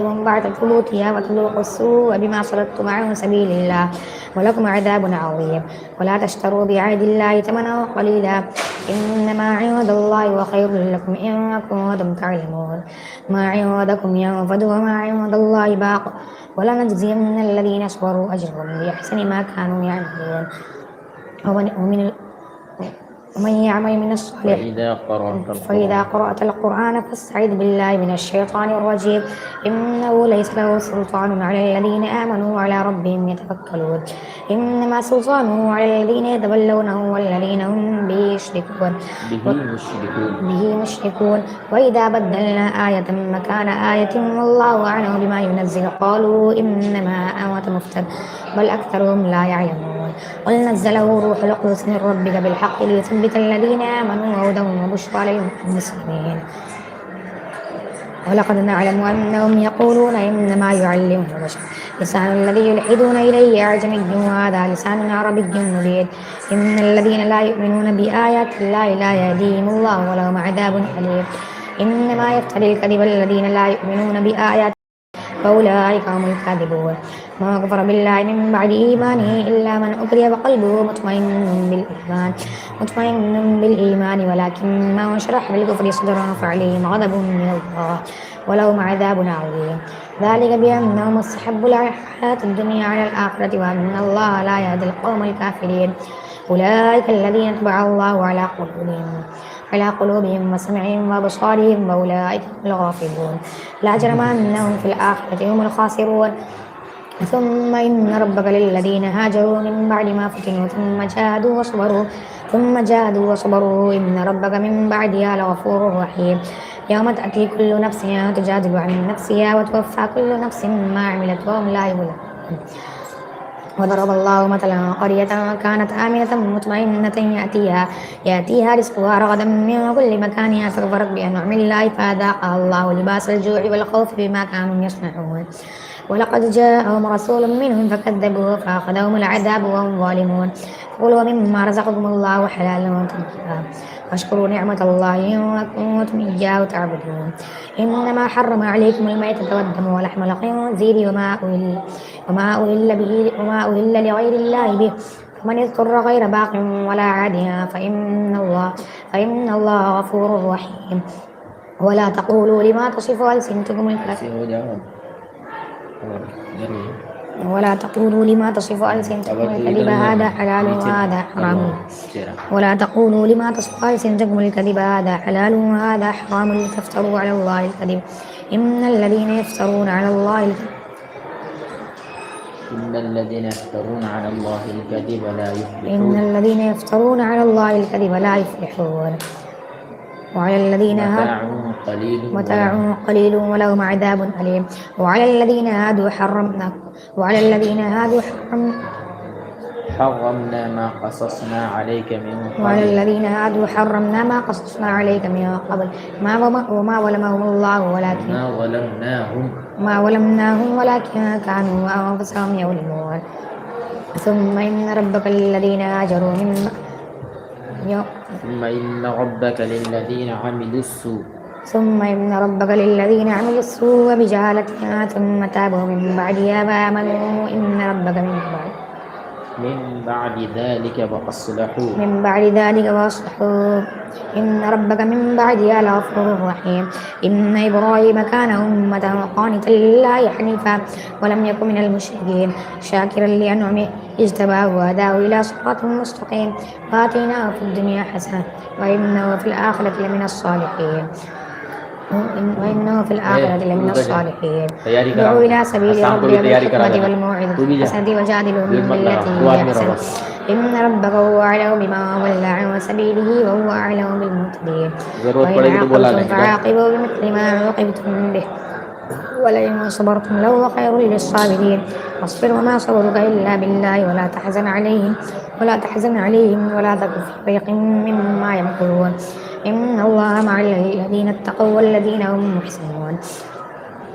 من بعد ثبوتها وتذوقوا السوء بما صددتم عن سبيل الله ولكم عذاب عظيم. ولا تشتروا بعهد الله ثمنا قليلا إنما عند الله وخير لكم إن كنتم تعلمون. ما عندكم ينفد وما عند الله باق ولنجزين الذين صبروا أجرهم بأحسن ما كانوا يعملون. ومن ومن يعمل من الصالح فإذا قرأت القرآن فاستعذ بالله من الشيطان الرجيم إنه ليس له سلطان على الذين آمنوا وعلى ربهم يتوكلون. إنما سلطانه على الذين يتولونه والذين هم به مشركون. وإذا بدلنا آية مكان آية والله أعلم بما ينزل قالوا إنما أنت مفتر بل أكثرهم لا يعلمون. قل نزله روح القدس من ربك بالحق ليثبت الذين آمنوا وهدى وبشرى للمسلمين. ولقد نعلم أنهم يقولون إنما يعلمه بشر لسان الذي يلحدون إليه أعجمي وهذا لسان عربي مبين. إن الذين لا يؤمنون بآيات الله لا يهديهم الله ولهم عذاب أليم. إنما يفتري الكذب الذين لا يؤمنون بآيات فأولئك هم الكاذبون. ما كفر بالله من بعد إيمانه إلا من أكره وقلبه مطمئن بالإيمان ولكن من شرح بالكفر صدرا فعليهم غضب من الله ولهم عذاب عظيم. ذلك بأنهم استحبوا الحياة الدنيا على الآخرة وأن الله لا يهدي القوم الكافرين. أولئك الذين طبع الله على قلوبهم وسمعهم وأبصارهم وأولئك هم الغافلون. لا جرم أنهم في الآخرة هم الخاسرون. ثم إن ربك للذين هاجروا من بعد ما فتنوا ثم جاهدوا وصبروا إن ربك من بعدها لغفور رحيم. يوم تأتي كل نفس تجادل عن نفسها وتوفى كل نفس ما عملت وهم لا يظلمون. وضرب الله مثلا قرية كانت آمنة مطمئنة يأتيها رزقها رغدا من كل مكان فكفرت بأنعم الله فأذاقها الله لباس الجوع والخوف بما كانوا يصنعون. ولقد جاءهم رسول منهم فكذبوه فأخذهم العذاب وهم ظالمون. كلوا مما رزقكم الله حلالا طيبا واشكروا نعمة الله إن كنتم إياه تعبدون. إنما حرم عليكم الميتة والدم ولحم الخنزير وما أهل لغير الله به فمن اضطر غير باق ولا عاد فإن الله غفور رحيم. ولا تقولوا لما تصف ألسنتكم الكذب هذا حلال وهذا حرام لتفتروا على الله الكذب إن الذين يفترون على الله الكذب لا يفلحون. وعلى الذين متاع قليل ولهم عذاب أليم. وعلى الذين هادوا حرمنا ما قصصنا عليك من قبل وما ظلمهم الله ولكن كانوا أنفسهم يظلمون. ثم إن ربك للذين هاجروا عملوا السوء بجهالة ثم تابوا من بعدها فآمنوا إن ربك من بعد ذلك وأصلحوا إن ربك من بعدها لغفور رحيم. إن إبراهيم كان أمة قانتا لله حنيفا ولم يكن من المشركين شاكرا لأنعمه اجتباه وهداه إلى صراط مستقيم وآتيناه في الدنيا حسنة وإنه في الآخرة لمن الصالحين. ادعوا إلى سبيل ربك بالحكمة والموعظة الحسنة وجادلهم بالتي هي أحسن إن ربك هو أعلم بما ضل عن سبيله وهو أعلم بالمهتدين. وإن عاقبتم فعاقبوا بمثل ما عوقبتم به ولئن صبرتم لهو خير للصابرين. واصبر وما صبرك إلا بالله ولا تحزن عليهم ولا تك في ضيق مما يمكرون إن الله مع الذين اتقوا والذين هم محسنون.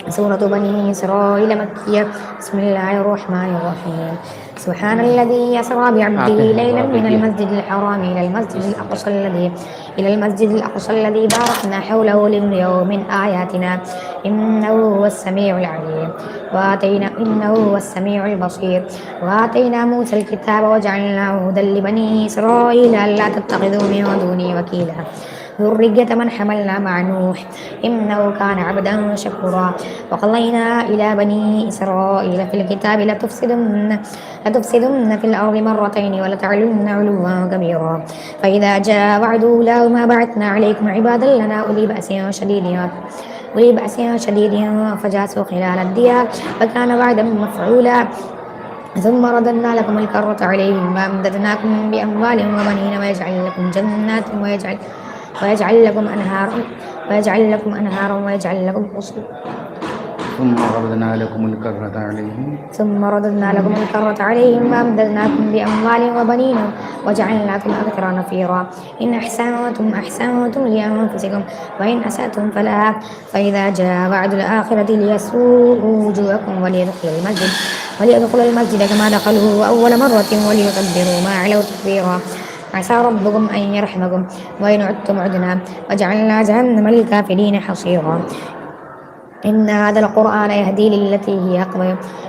سورة بني إسرائيل مكية. بسم الله الرحمن الرحيم. سبحان الذي أسرى بعبده ليلا من المسجد الحرام إلى المسجد الأقصى الذي باركنا حوله لنريه من آياتنا إنه هو السميع العليم إنه هو السميع البصير. وآتينا موسى الكتاب وجعلناه هدى لبني إسرائيل ألا تتخذوا من دوني وكيلا ذرية من حملنا مع نوح إنه كان عبدا شكورا. وقضينا إلى بني إسرائيل في الكتاب لتفسدن في الأرض مرتين ولتعلن علوا كبيرا. فإذا جاء وعد أولاهما بعثنا عليكم عبادا لنا أولي بأس شديد فجاسوا خلال الديار فكان وعدا مفعولا. ثم رددنا لكم الكرة عليهم وأمددناكم بأموال وبنين ويجعل لكم جنات ويجعل لكم أنهارا ويجعل لكم قصورا. ثم رددنا لكم الكرة عليهم وأمددناكم بأموال وبنين وجعلناكم أكثر نفيرا. إن أحسنتم لأنفسكم وإن أسأتم فلها. فإذا جاء وعد الآخرة ليسوءوا وجوهكم وليدخلوا المسجد كما دخلوه أول مرة وليتبروا ما علوا تكبيرا. عسى ربكم أن يرحمكم وإن عدتم عدنا وجعلنا جهنم للكافرين حصيرا. إن هذا القرآن يهدي للتي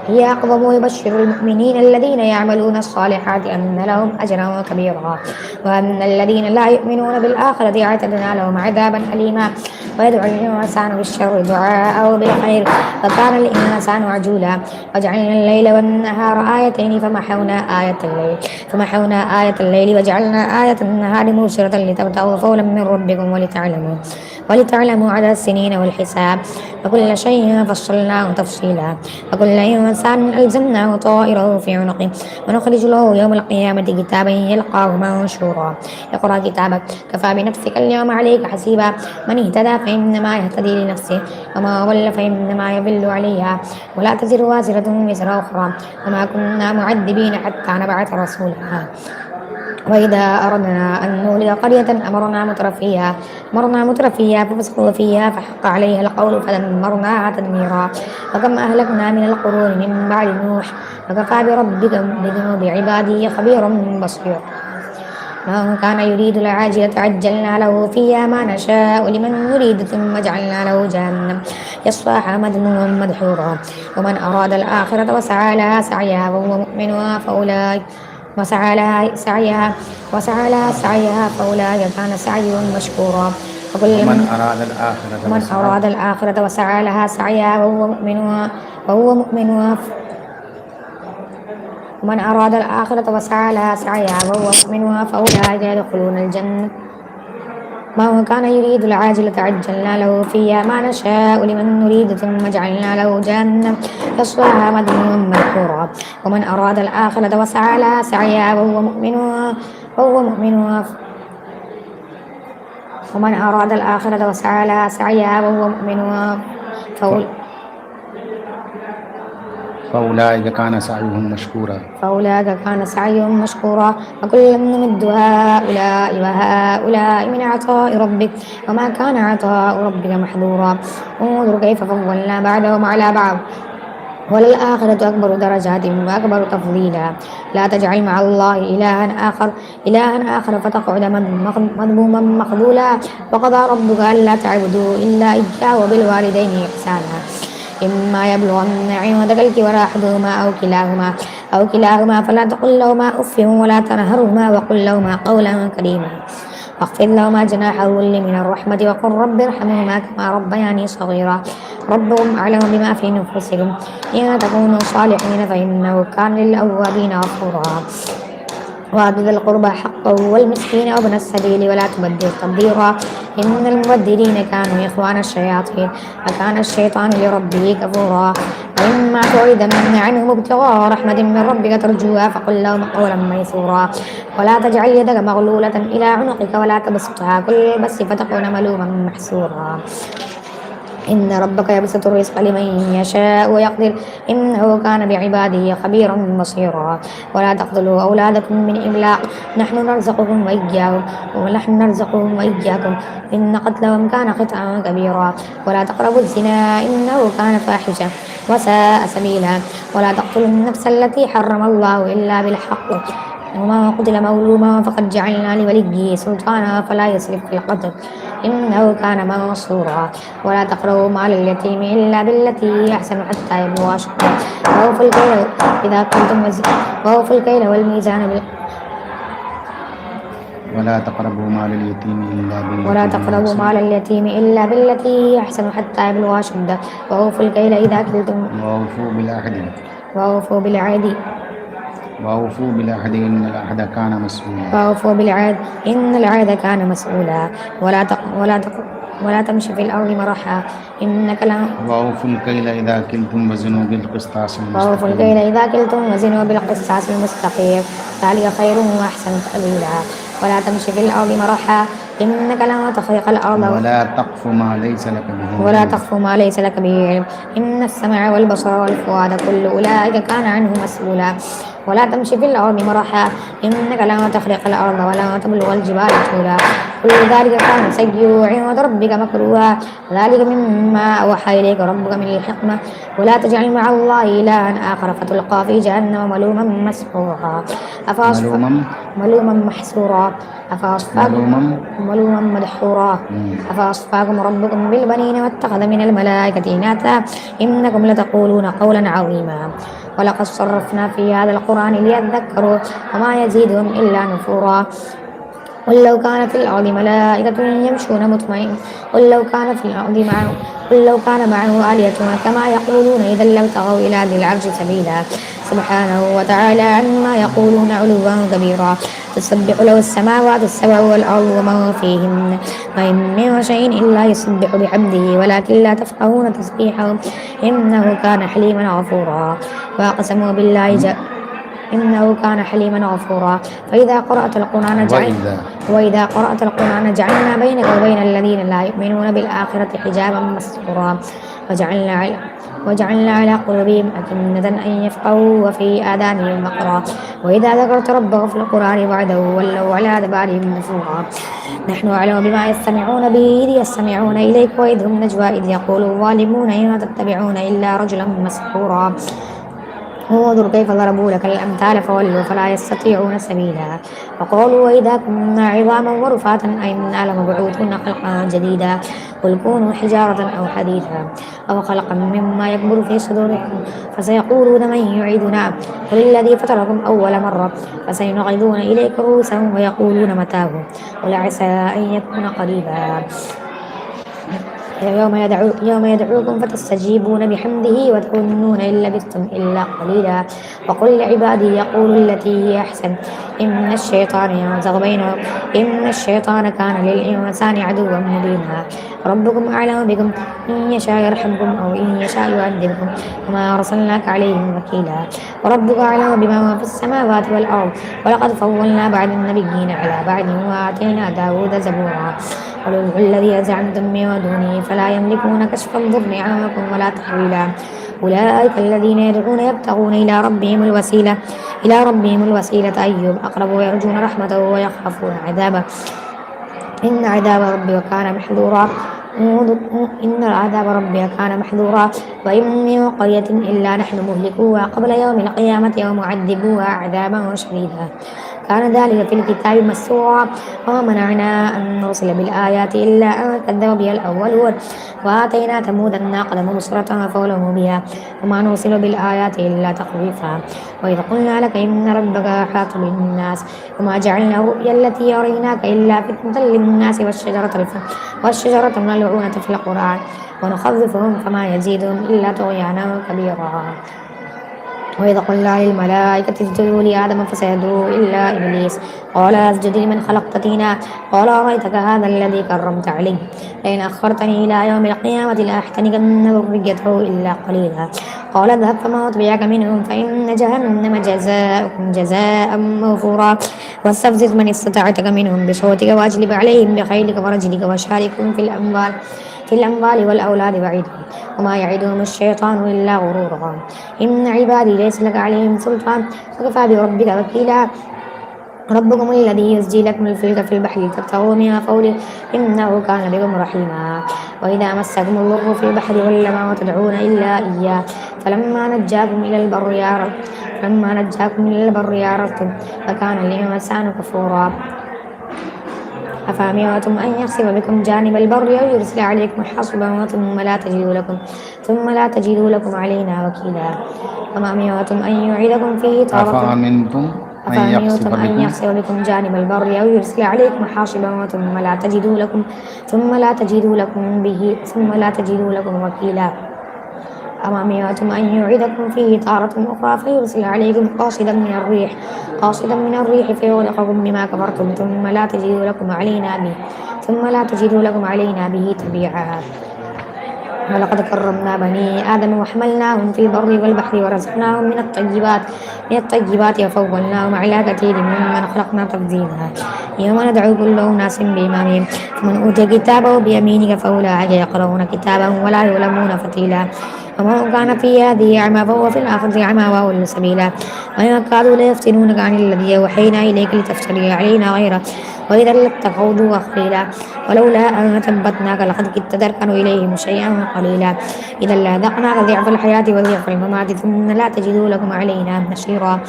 هي أقوم ويبشر المؤمنين الذين يعملون الصالحات أن لهم أجرا كبيرا وأن الذين لا يؤمنون بالآخرة اعتدنا لهم عذابا أليما. ويدعو الإنسان بالشر دعاءه بالخير فكان الإنسان عجولا. وجعلنا الليل والنهار آيتين فمحونا آية الليل وجعلنا آية النهار مبصرة لتبتغوا فضلا من ربكم ولتعلموا عدد السنين والحساب وكل شيء فصلناه تفصيلا. وكل إنسان ألزمناه طائره في عنقه ونخرج له يوم القيامة كتابا يلقاه منشورا. اقرأ كتابك كفى بنفسك اليوم عليك حسيبا. من اهتدى فإنما يهتدي لنفسه وما ضل فإنما يضل عليها ولا تزر وازرة وزر أخرى وما كنا معذبين حتى نبعث رسولا. وإذا أردنا أن نهلك قرية أمرنا مترفيها ففسقوا فيها فحق عليها القول فدمرناها تدميرا. وكم أهلكنا من القرون من بعد نوح وكفى بربك بذنوب عباده خبيرا بصيرا. من كان يريد العاجلة عجلنا له فيها ما نشاء لمن نريد ثم جعلنا له جهنم يصلاها مذموما مدحورا. ومن أراد الآخرة وسعى لها سعيها وهو مؤمن فأولئك كان سعيهم مشكورا. ومن أراد الآخرة وسعى لها سعيها وهو مؤمن فأولئك يدخلون الجنة. من كان يريد العاجلة عجلنا له فيها ما نشاء لمن نريد ثم جعلنا له جهنم يصلاها مذموما مدحورا. ومن أراد الآخرة وسعى لها سعيها وهو مؤمن فأولئك كان سعيهم مشكورا. وكلا نمد هؤلاء من عطاء ربك وما كان عطاء ربك محظورا. انظر كيف فضلنا بعضهم على بعض وللآخرة أكبر درجات وأكبر تفضيلا. لا تجعل مع الله إلها آخر فتقعد مذموما مخذولا. وقضى ربك ألا تعبدوا إلا إياه وبالوالدين إحسانا. إما يبلغن عندك الكبر أحدهما أو كلاهما فلا تقل لهما أف ولا تنهرهما وقل لهما قولا كريما. واخفض لهما جناح الذل من الرحمة وقل رب ارحمهما كما ربياني صغيرا. ربهم أعلم بما في نفوسكم إن تكونوا صالحين فإنه كان للأوابين غفورا. وآت ذا القربى حقه والمسكين وابن السبيل ولا تبذر تبذيرا إن المبذرين كانوا إخوان الشياطين وكان الشيطان لربه كفورا. وإما تعرضن عنهم ابتغاء رحمة من ربك ترجوها فقل لهم قولا ميسورا. ولا تجعل يدك مغلولة إلى عنقك ولا تبسطها كل البسط فتكون ملوما محسورا. إن ربك يبسط الرزق لمن يشاء ويقدر إنه كان بعباده خبيرا بصيرا ولا تقتلوا أولادكم من إملاق نحن نرزقكم وإياهم ونحن نرزقهم وإياكم إن قتلهم كان خطأ كبيرا ولا تقربوا الزنا إنه كان فاحشة وساء سبيلا ولا تقتلوا النفس التي حرم الله إلا بالحق وما قتل مظلوما فقد جعلنا لوليه سلطانا فلا يسرف في القتل إنه كان منصورا ولا تقربوا مال اليتيم إلا بالتي هي أحسن حتى يبلغ أشقى وأوفوا الكيل إذا كنتم وأوفوا الكيل والميزان ولا تقربوا مال اليتيم إلا بالتي ولا هي تقربوا أحسن مال اليتيم إلا بالتي هي أحسن حتى يبلغ أشده وأوفوا الكيل إذا كلتم وأوفوا بالعهد وأوفوا بالعهد وأوفوا بالعهد إن العهد كان مسؤولا وأوفوا بالعهد إن العهد كان مسؤولا ولا تمشي في الأرض مرحا إنك لا وأوفوا الكيل إذا كلتم وزنوا بالقسطاس وأوفوا المستقيم الكيل إذا كلتم وزنوا بالقسطاس المستقيم ذلك خير وأحسن تأويلا ولا تمشي في الأرض مرحا إنك لا تخرق الأرض ولا تقف ما ليس لك به ولا علم تخف ما ليس لك به علم إن السمع والبصر والفؤاد كل أولئك كان عنه مسؤولا ولا تمشي في الأرض مرحا إنك لا تخرق الأرض ولا تبلغ الجبال طولا كل ذلك كان سيئا عند ربك مكروها ذلك مما أوحى إليك ربك من الحكمة ولا تجعل مع الله إلها آخر فتلقى في جهنم ملوما مسحورا ملوما محسورا ملوما مدحورا أفأصفاكم ربكم بالبنين واتخذ من الملائكة إناثا إنكم لتقولون قولا عظيما ولقد صرفنا في هذا القرآن ليذكروا وما يزيدهم إلا نفورا قل لو كان في الأرض ملائكة يمشون مطمئن قل لو كان معه آلهة كما يقولون إذا لابتغوا إلى ذي العرش سبيلا سبحانه وتعالى عما يقولون علوا كبيرا تسبح له السماوات السبع والأرض وما فيهن وإن من شيء إلا يسبح بحمده ولكن لا تفقهون تسبيحهم إنه كان حليما غفورا وأقسموا بالله إنه كان حليما غفورا وإذا قرأت القرآن جعلنا بينك وبين الذين لا يؤمنون بالآخرة حجابا مستورا وجعلنا على قلوبهم أكنة أن يفقهوا وفي آذانهم وقرا وإذا ذكرت ربك في القرآن بعده ولوا على أدبارهم نفورا نحن أعلم بما يستمعون به إذ يستمعون إليك وإذ هم نجوى إذ يقول الظالمون إن تتبعون إلا رجلا مسحورا انظر كيف ضربوا لك الأمثال فولوا فلا يستطيعون سبيلا وقالوا وإذا كنا عظاما ورفاتا أئنا لمبعوثون خلقا جديدا قل كونوا حجارة أو حديثا أو خلقا مما يكبر في صدوركم فسيقولون من يعيدنا قل الذي فطركم أول مرة فسينغضون إليك رؤوسهم ويقولون متاه قل عسى أن يكون قريبا يوم يدعوكم فتستجيبون بحمده وتظنون إن لبثتم إلا قليلا وقل لعبادي يقولوا التي هي أحسن إن الشيطان ينزغ بينهم إن الشيطان كان للإنسان عدوا مبينا ربكم أعلم بكم إن يشاء يرحمكم أو إن يشاء يعذبكم وما أرسلناك عليهم وكيلا وربك أعلم بما في السماوات والأرض ولقد فضلنا بعض النبيين على بعض وآتينا داود زبورا قل ادعوا الذي زعمتم من دونه فلا يملكون كشف الضر عنكم ولا تحويلا أولئك الذين يدعون يبتغون إلى ربهم الوسيلة أيهم أقرب ويرجون رحمته ويخافون عذابه إن عذاب ربك كان محذورا وإن من قرية إلا نحن مهلكوها قبل يوم القيامة ومعذبوها عذابا شديدا كان ذلك في الكتاب مسطورا وما منعنا أن نرسل بالآيات إلا أن كذب بها الأولون وآتينا ثمود الناقة مبصرة فظلموا بها وما نرسل بالآيات إلا تخويفا وإذ قلنا لك إن ربك أحاط بالناس وما جعلنا الرؤيا التي أريناك إلا فتنة للناس والشجرة الملعونة في القرآن ونخوفهم فما يزيدهم إلا طغيانا كبيرا وإذا قلنا للملائكة اسجدوا لآدم فسجدوا إلا إبليس قال أسجد لمن خلقت طينا قال أرأيتك هذا الذي كرمت علي لئن أخرتني إلى يوم القيامة لأحتنكن ذريته إلا قليلا قال اذهب فما أتبعك منهم فإن جهنم جزاؤكم جزاء موفورا واستفزز من استطعتك منهم بصوتك وأجلب عليهم بخيلك ورجلك وشاركهم في الأموال في الأموال والأولاد وعدهم وما يعدهم الشيطان إلا غرورا إن عبادي ليس لك عليهم سلطان وكفى بربك وكيلا ربكم الذي يسجي لكم الفلك في البحر لتبتغوا من فوله إنه كان بكم رحيما وإذا مسكم الضر في البحر ضل ما تدعون إلا إياه فلما نجاكم إلى البر عرفتم وكان الإنسان كفورا أفأمنتم أن يخسف بكم جانب البر أو يرسل عليكم حاصبا ثم لا تجدوا لكم علينا وكيلا وما أمنتم أن يعيدكم فيه تارة أفأمنتم أفأمنتم أن يخسف بكم جانب البر أو يرسل عليكم حاصبا ثم لا تجدوا لكم وكيلا أم أمنتم أن يعيدكم فيه تارة أخرى فيرسل عليكم قاصدا من الريح فيغرقكم بما كفرتم ثم لا تجدوا لكم علينا به تبيعا ولقد كرمنا بني آدم وحملناهم في البر والبحر ورزقناهم من الطيبات وفضلناهم على كثير ممن خلقنا تفضيلا يوم ندعو كل أناس بإمامهم فمن أوتي كتابه بيمينه فأولئك يقرؤون كتابهم ولا يظلمون فتيلا ومن كان في هذه أعمى فهو في الآخرة أعمى وأضل سبيلا وإن كادوا ليفتنونك عن الذي أوحينا إليك لتفتري علينا غيره وإذا لاتخذوه خليلا ولولا أن ثبتناك لقد كدت تركن إليهم شيئا قليلا إذا لأذقناك ضعف الحياة وضعف الممات ثم لا تجدوا لكم علينا نصيرا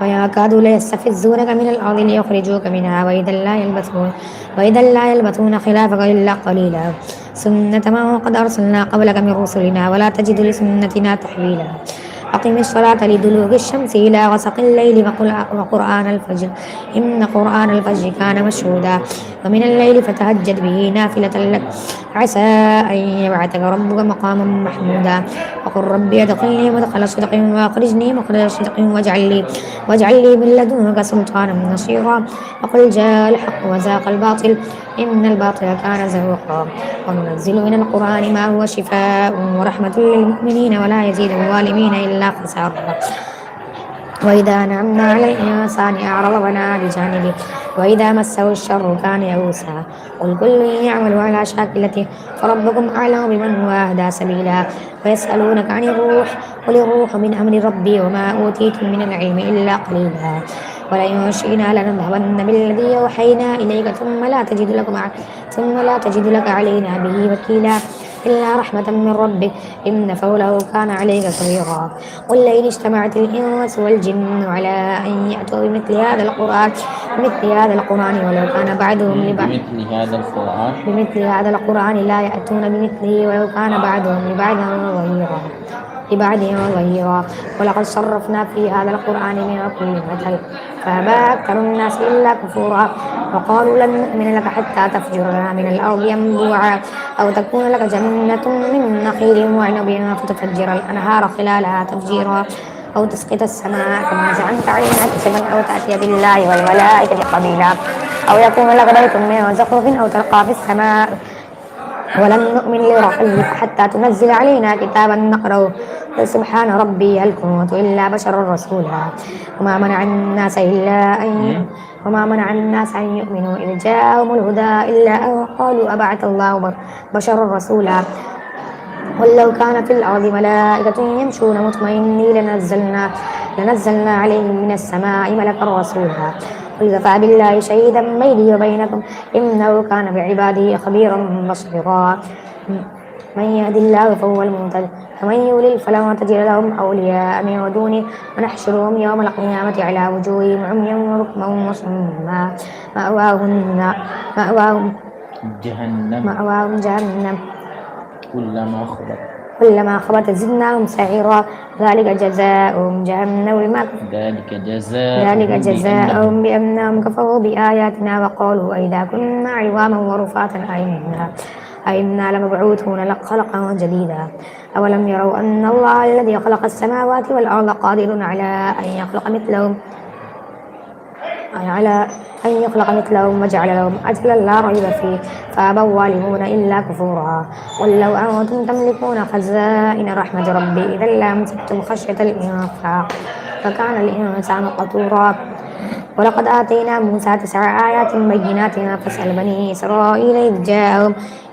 ويكادوا ليستفزونك من الأرض ليخرجوك منها وإذا لا يلبثون خلافك إلا قليلا سنة من قد أرسلنا قبلك من رسلنا ولا تجد لسنتنا تحويلا أقم الصلاة لدلوك الشمس إلى غسق الليل وقرآن الفجر إن قرآن الفجر كان مشهودا ومن الليل فتهجد به نافلة لك عسى أن يبعثك ربك مقاما محمودا وقل ربي أدخلني مدخل صدق وأخرجني مخرج صدق واجعل لي من لدنك سلطانا نصيرا وقل جاء الحق وزاق الباطل إن الباطل كان زهوقا وننزل من القرآن ما هو شفاء ورحمة للمؤمنين ولا يزيد الظالمين إلا خسارا وإذا أنعمنا على الإنسان أعرض ونأى بجانبه وإذا مسه الشر كان يئوسا قل كل يعمل على شاكلته فربكم أعلم بمن هو أهدى سبيلا ويسألونك عن الروح قل الروح من أمر ربي وما أوتيتم من العلم إلا قليلا ولئن شئنا لنذهبن بالذي أوحينا إليك ثم لا تجد لك علينا به وكيلا إلا رحمة من ربك إن فضله كان عليك كبيرا قل لئن اجتمعت الإنس والجن على أن يأتوا بمثل هذا القرآن ولو كان بعضهم بمثل هذا القرآن لا يأتون بمثله ولو كان بعضهم لبعضهم ظهيرا ولقد صرفنا في هذا القرآن من كل مثل فأبى أكثر الناس إلا كفورا وقالوا لن نؤمن لك حتى تفجر لنا من الأرض ينبوعا أو تكون لك جنة من نخيل وعنب فتفجر الأنهار خلالها تفجيرا أو تسقط السماء كما زعمت علينا كسبا أو تأتي بالله والملائكة قبيلا أو يكون لك بيت من زخرف أو تلقى في السماء ولن نؤمن لرقيك حتى تنزل علينا كتابا نقرأه قل سبحان ربي هل كنت إلا بشرا رسولا وما منع الناس أن يؤمنوا إذ جاءهم الهدى إلا أن قالوا أبعث الله بشرا رسولا قل لو كان في الأرض ملائكة يمشون مطمئنين لنزلنا عليهم من السماء ملكا رسولا قل كفى بالله شهيدا بيني وبينكم إنه كان بعباده خبيرا بصيرا من يهد الله فهو المهتد ومن يضلل فلن تجد لهم أولياء من دونه ونحشرهم يوم القيامة على وجوههم عميا وبكما وصما مأواهم جهنم كلما خبت زدناهم سعيرا ذلك جزاؤهم بأنهم كفروا بآياتنا وقالوا أئذا كنا عظاما ورفاتا أئنا لمبعوثون خلقا جديدا أولم يروا أن الله الذي خلق السماوات والأرض قادر على أن يخلق مثلهم وجعل لهم أجلا لا ريب فيه فأبى الظالمون إلا كفورا قل لو أنتم تملكون خزائن رحمة ربي إذا لأمسكتم خشية الإنفاق فكان الإنسان قتورا ولقد آتينا موسى 9 آيات بينات فاسأل بني إسرائيل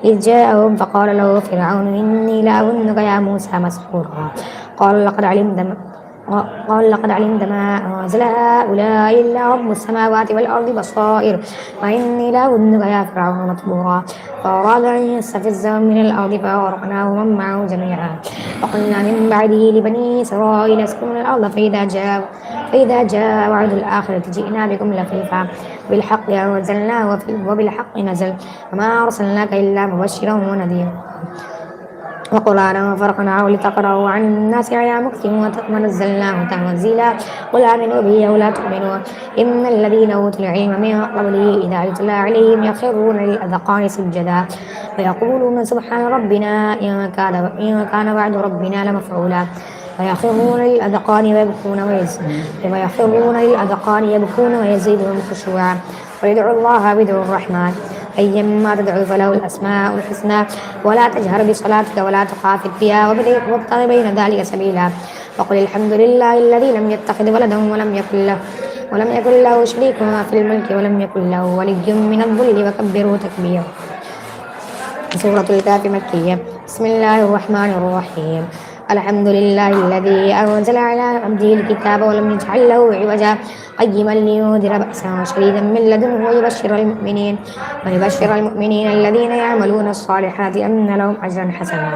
إذ جاءهم فقال له فرعون إني لأظنك يا موسى مسحورا قال لقد علمت ما أنزل هؤلاء إلا رب السماوات والأرض بصائر وإني لأظنك يا فرعون مسحورا فأراد أن يستفزهم من الأرض فأغرقناه ومن معه جميعا وقلنا من بعده لبني إسرائيل اسكنوا الأرض فإذا جاء وعد الآخرة جئنا بكم لفيفا بالحق أنزلناه وبالحق نزل وما أرسلناك إلا مبشرا ونذيرا وقرآنا فرقناه لتقرأه عن الناس على مكث ونزلناه تنزيلا قل آمنوا به أو لا تؤمنوا إن الذين أوتوا العلم من قبله إذا يتلى عليهم يخرون للأذقان سجدا ويقولون سبحان ربنا إن كان وعد ربنا لمفعولا ويخرون للأذقان ويزيدهم خشوعا ويدعو الله بدعو الرحمن أيما تدعو فله الأسماء الحسنى ولا تجهر بصلاتك ولا تخافت بها وابتغ بين ذلك سبيلا وقل الحمد لله الذي لم يتخذ ولدا ولم يكن له شريك في الملك ولم يكن له ولي من الذل وكبره تكبيرا. سورة الكهف مكية. بسم الله الرحمن الرحيم. الحمد لله الذي أنزل على عبده الكتاب ولم يجعل له عوجا قيما لينذر بأسا شديدا من لدنه ويبشر المؤمنين الذين يعملون الصالحات أن لهم أجرا حسنا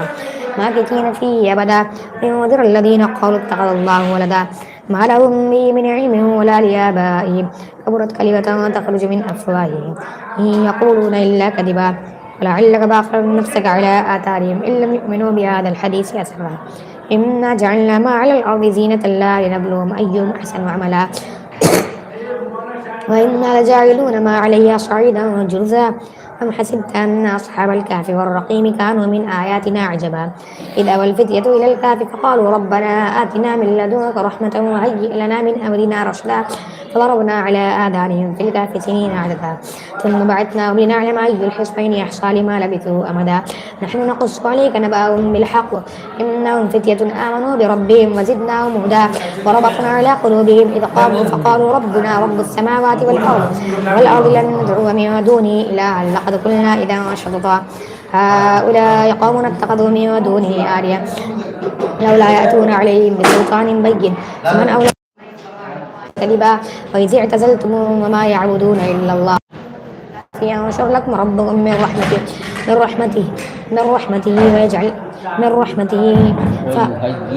ماكثين فيه أبدا وينذر الذين قالوا اتخذ الله ولدا ما لهم به من علم ولا لآبائهم كبرت كلمة تخرج من أفواههم إن يقولون إلا كذبا ولعلك باخر نفسك على آثارهم إن لم يؤمنوا بهذا الحديث أسفا إنا جعلنا ما على الأرض زينة لا لنبلوهم أيهم أحسن عملا وإنا لجاعلون ما عليها صعيدا جرزا أم حسبت أن أصحاب الكهف والرقيم كانوا من آياتنا عجبا إذ أوى الفتية إلى الكهف فقالوا ربنا آتنا من لدنك رحمة وهيئ لنا من أمرنا رشدا فضربنا على آذانهم في الكهف سنين عددا ثم بعثناهم لنعلم أي الحزبين أحصى لما لبثوا أمدا نحن نقص عليك نبأهم بالحق إنهم فتية آمنوا بربهم وزدناهم هدى وربطنا على قلوبهم إذ قاموا فقالوا ربنا رب السماوات والأرض لن ندعو من دونه إلها لقد قلنا إذا شططا هؤلاء قوم اتخذوا من دونه آلهة لولا يأتون عليهم بسلطان بين فمن أولى كذبا وإذ اعتزلتموهم وما يعبدون إلا الله ينشر لكم ربكم من رحمته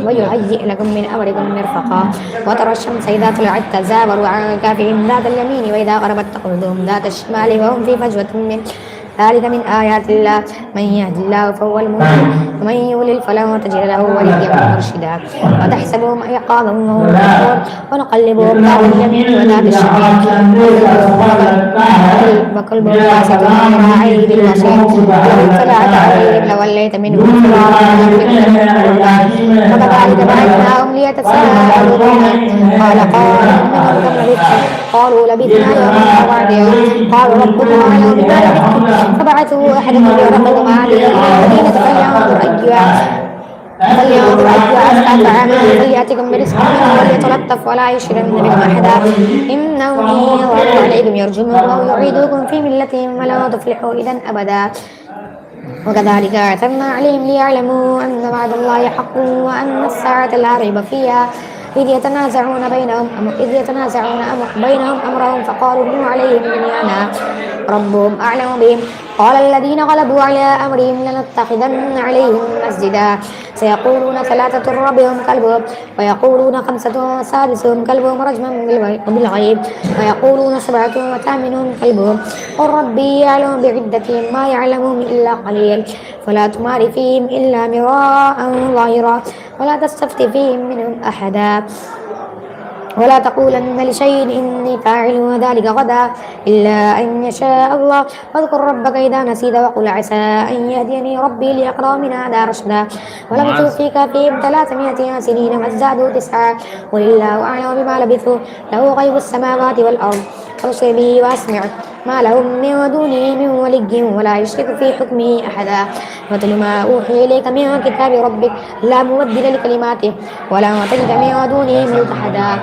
ويهيئ لكم من أمركم مرفقا وترى الشمس إذا طلعت تزاور عن كافهم ذات اليمين وإذا غربت تقرضهم ذات الشمال وهم في فجوة من ذلك من آيات الله من يهد الله فهو المهتد ومن يضلل فلن تجد له وليا مرشدا وتحسبهم أيقاظا وهم ينظرون ونقلبهم ذات اليمين وذات الشمال وكلبهم باسط ذراعيه بالوصيد لو اطلعت عليهم لوليت منهم فرارا وكذلك بعثناهم ليتساءلوا بينهم قال قائل منهم كم لبثتم قالوا لبثنا يوما أو بعض يوم قالوا ربنا أعلم بما لبثتم فبعثوا أحدهم برقم عليه إلى المدينة فلينظر أيها أزكى طعاما فليأتكم برزق منه وليتلطف ولا يشركن بكم أحدا إنهم إن يظهروا عليكم يرجموكم أو يعيدوكم في ملتهم ولا تفلحوا إذا أبدا وكذلك أعثرنا عليهم ليعلموا أن وعد الله حق وأن الساعة لا ريب فيها إذ يتنازعون بينهم أمرهم فقالوا ابنوا عليهم بنيانا ربهم أعلم بهم قال الذين غلبوا على أمرهم لنتخذن عليهم مسجدا سيقولون 3 ربهم كلبهم ويقولون 5 سادسهم كلبهم رجما بالغيب ويقولون 7 وثامنهم كلبهم قل ربي يعلم بعدتهم ما يعلمهم إلا قليل فلا تمار فيهم إلا مراء ظاهرا ولا تستفت فيهم منهم أحدا ولا تقولن لشيء إني فاعل ذلك غدا إلا أن يشاء الله واذكر ربك إذا نسيت وقل عسى أن يهديني ربي ليقرأ من هذا رشدا ولبثوا في كهفهم 300 سنين فازدادوا 9 والله أعلم بما لبثوا له غيب السماوات والأرض أبصر به وأسمع ما لهم من دونه من ولي ولا يشرك في حكمه أحدا واتل ما أوحي إليك من كتاب ربك لا مبدل لكلماته ولا تجد من دونه ملتحدا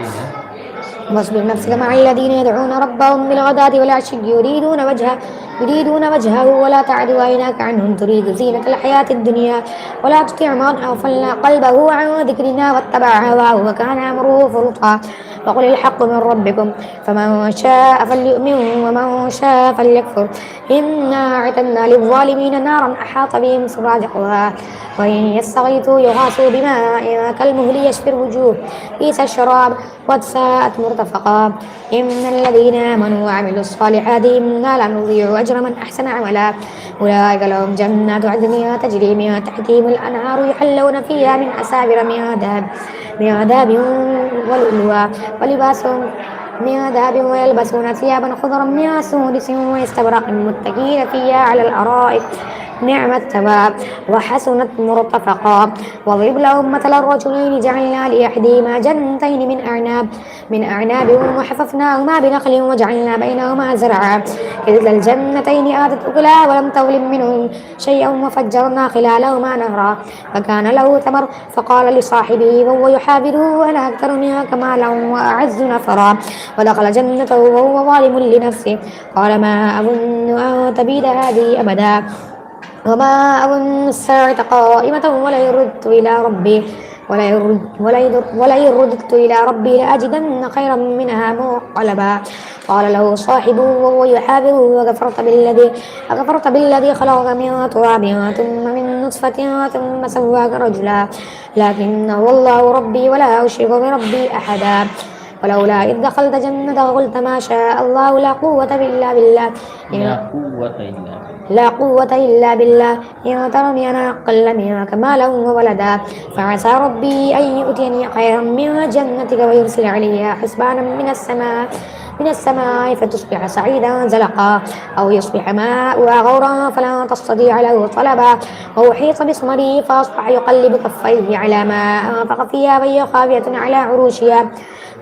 واصبر نفسك مع الذين يدعون ربهم بالغداة والعشي يريدون وجهه ولا تعد عيناك عنهم تريد زينة الحياة الدنيا ولا تطع من أغفلنا قلبه عن ذكرنا واتبع هواه وكان أمره فرطا وقل الحق من ربكم فمن شاء فليؤمن ومن شاء فليكفر إنا أعتدنا للظالمين نارا أحاط بهم سرادقها وإن يستغيثوا يغاثوا بماء كالمهل يشفي الوجوه بئس الشراب قد ساءت مرتفقا إن الذين آمنوا وعملوا الصالحات إنا لا نضيع أجر من أحسن عملا أولئك لهم جنات عدن تجري من تحتهم الأنهار يحلون فيها من أساور من ذهب ولؤلؤا ولباسهم من ذهب ويلبسون ثيابا خضرا من سندس واستبرق متكئين فيها على الأرائك نعم الثواب وحسنت مرتفقا واضرب لهم مثل الرجلين جعلنا لأحدهما جنتين من أعناب وحففناهما بنخل وجعلنا بينهما زرعا كلتا الجنتين آتت أكلها ولم تظلم منهم شيئا وفجرنا خلالهما نهرا فكان له ثمر فقال لصاحبه وهو يحاوره أنا أكثر منك مالا وأعز نفرا ودخل جنته وهو ظالم لنفسه قال ما أظن أن تبيد هذه أبدا وما أظن الساعة قائمة ولئن رددت إلى ربي لأجدن خيرا منها منقلبا قال له صاحبه وهو يحاوره أكفرت بالذي خلقك من تراب ثم من نطفة ثم سواك رجلا لكن هو الله ربي ولا أشرك بربي أحدا ولولا إذ دخلت جنتك قلت ما شاء الله لا قوة إلا بالله لا قوة إلا بالله إن ترني أنا أقل منك مالا وولدا فعسى ربي أن يؤتيني خيرا من جنتك ويرسل عليها حسبانا من السماء فتصبح صعيدا زلقا أو يصبح ماؤها غورا فلا تستطيع له طلبا وأحيط بثمره فأصبح يقلب كفيه على ما أنفق فيها وهي خاوية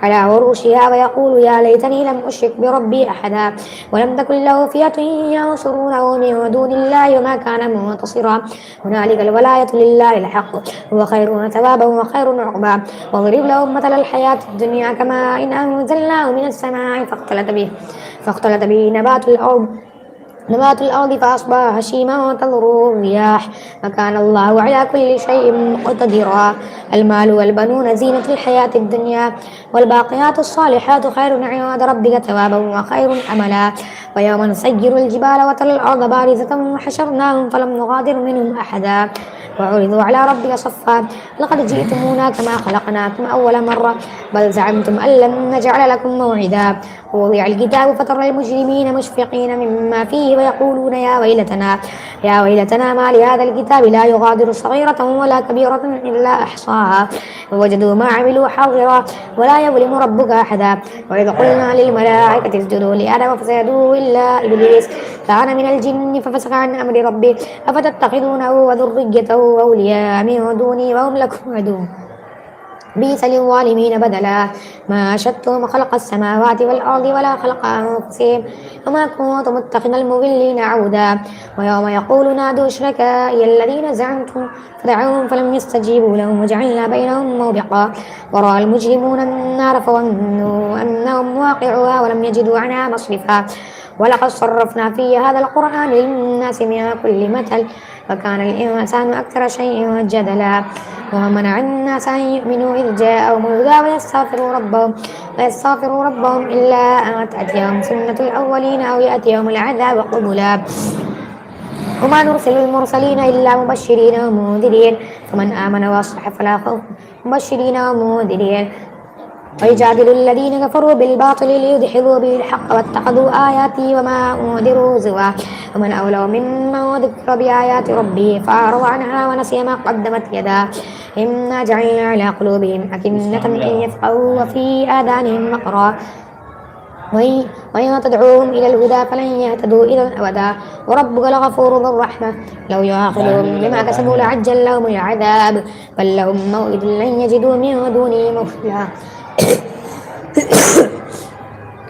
على عروشها ويقول يا ليتني لم أشرك بربي أحدا ولم تكن له فئة ينصرونه من دون الله وما كان منتصرا هنالك الولاية لله الحق هو خير ثوابا وخير عقبا واضرب لهم مثل الحياة الدنيا كما إن أنزلناه من السماء فاختلط به نبات الأرض فأصبح هشيما تذروه الرياح وكان الله على كل شيء مقتدرا المال والبنون زينة الحياة الدنيا والباقيات الصالحات خير عند ربك ثوابا وخير أملا ويوم نسير الجبال وترى الأرض بارزة وحشرناهم فلم نغادر منهم أحدا وعرضوا على ربك صفا لقد جئتمونا كما خلقناكم أول مرة بل زعمتم أن لن نجعل لكم موعدا ووضع الكتاب فترى المجرمين مشفقين مما فيه ويقولون يا ويلتنا ما لهذا الكتاب لا يغادر صغيرة ولا كبيرة إلا أحصاها ووجدوا ما عملوا حاضرا ولا يظلم ربك أحدا وإذ قلنا للملائكة اسجدوا لآدم فسجدوا إلا إبليس كان من الجن ففسق عن أمر ربه أفتتخذونه وذريته أولياء من دوني وهم لكم عدو بئس للظالمين بدلا ما أشهدتهم خلق السماوات والأرض ولا خلق أنفسهم وما كنت متخذ المضلين عودا ويوم يقول نادوا شركائي الذين زعمتم فدعوهم فلم يستجيبوا لهم وجعلنا بينهم موبقا ورأى المجرمون النار فظنوا أنهم واقعوها ولم يجدوا عنها مصرفا ولقد صرفنا في هذا القرآن للناس من كل مثل وكان الإنسان أكثر شيء جدلا ومنع الناس أن يؤمنوا إذ جاءهم الهدى ويستغفروا ربهم إلا أن تأتيهم سنة الأولين أو يأتيهم العذاب قبلا وما نرسل المرسلين إلا مبشرين ومنذرين فمن آمن وأصلح فلا خوف مبشرين ومنذرين ويجادل الذين كفروا بالباطل ليدحضوا به الحق واتخذوا آياتي وما أنذروا هزوا ومن أولى ممن ذكر بآيات ربه فأعرض عنها ونسي ما قدمت يداه إنا جعلنا على قلوبهم أكنة أن يفقهوا وفي آذانهم وقرا وإن تدعوهم إلى الهدى فلن يهتدوا إذا أبدا وربك لغفور ذو الرحمة لو يؤاخذهم بما كسبوا لعجل لهم العذاب بل لهم موعد لن يجدوا من دونه موئلا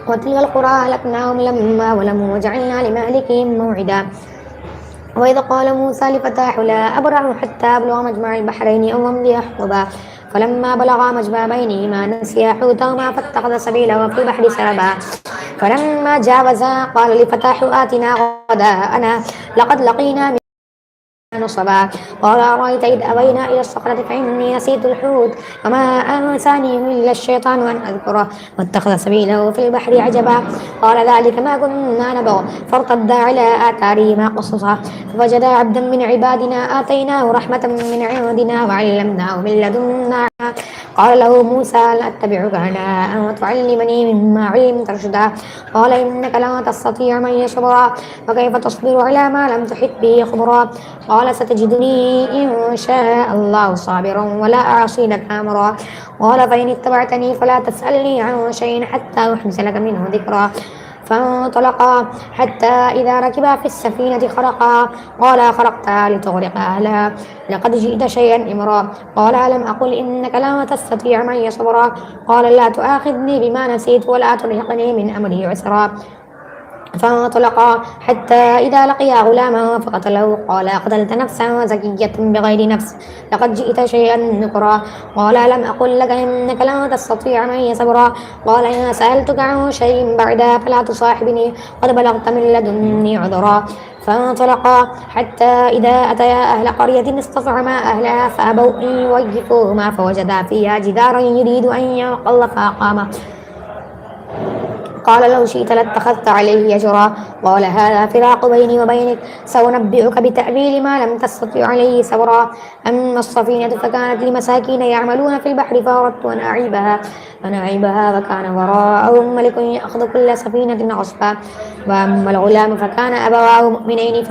وتلك القرى أهلكناهم لما ظلموا وجعلنا لمهلكهم موعدا وإذ قال موسى لفتاه لا أبرح حتى أبلغ مجمع البحرين أو أمضي حقبا فلما بلغا مجمع بينهما نسيا حوتهما فاتخذ سبيله في البحر سربا فلما جاوزا قال لفتاه آتنا غداءنا لقد لقينا من نصبا قال أرأيت إذ أوينا إلى الصخرة فإني نسيت الحوت وما أنسانيه إلا الشيطان أن أذكره واتخذ سبيله في البحر عجبا قال ذلك ما كنا نبغ فارتدا على آثارهما قصصا فوجدا عبدا من عبادنا آتيناه رحمة من عندنا وعلمناه من لدنا قال له موسى هل أتبعك على أن تعلمني مما علمت رشدا قال إنك لا تستطيع معي صبرا وكيف تصبر على ما لم تحط به خبرا قال ستجدني إن شاء الله صابرا ولا أعصي لك أمرا قال فإن اتبعتني فلا تسألني عن شيء حتى أحدث لك منه ذكرا فانطلقا حتى إذا ركبا في السفينة خرقا قال خرقتها لتغرق أهلها لقد جئت شيئا إمرا قال ألم أقل إنك لا تستطيع معي صبرا قال لا تؤاخذني بما نسيت ولا ترهقني من أمري عسرا فانطلقا حتى إذا لقيا غلاما فقتله قال أقتلت نفسا زكية بغير نفس لقد جئت شيئا نكرا قال ألم أقل لك إنك لا تستطيع معي صبرا قال إن سألتك عن شيء بعدا فلا تصاحبني قد بلغت من لدني عذرا فانطلقا حتى إذا أتيا أهل قرية استطعما أهلها فأبوا أن يضيفوهما فوجدا فيها جدارا يريد أن ينقض فأقامه قال لو شئت لاتخذت عليه أجرا قال هذا فراق بيني وبينك سأنبئك بتأويل ما لم تستطع عليه صبرا أما السفينة فكانت لمساكين يعملون في البحر فأردت أن أعيبها وكان وراءهم ملك يأخذ كل سفينة غصبا وأما الغلام فكان أبواه مؤمنين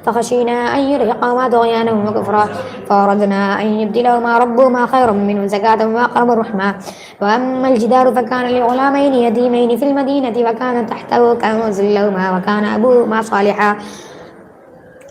فخشينا أن يرهقهما طغيانا وكفرا فأردنا أن يبدلهما ربهما خيرا منه زكاة وأقرب رحما وأما الجدار فكان لغلامين يتيمين في المدينة وكان تحته كنز لهما وكان أبوهما صالحا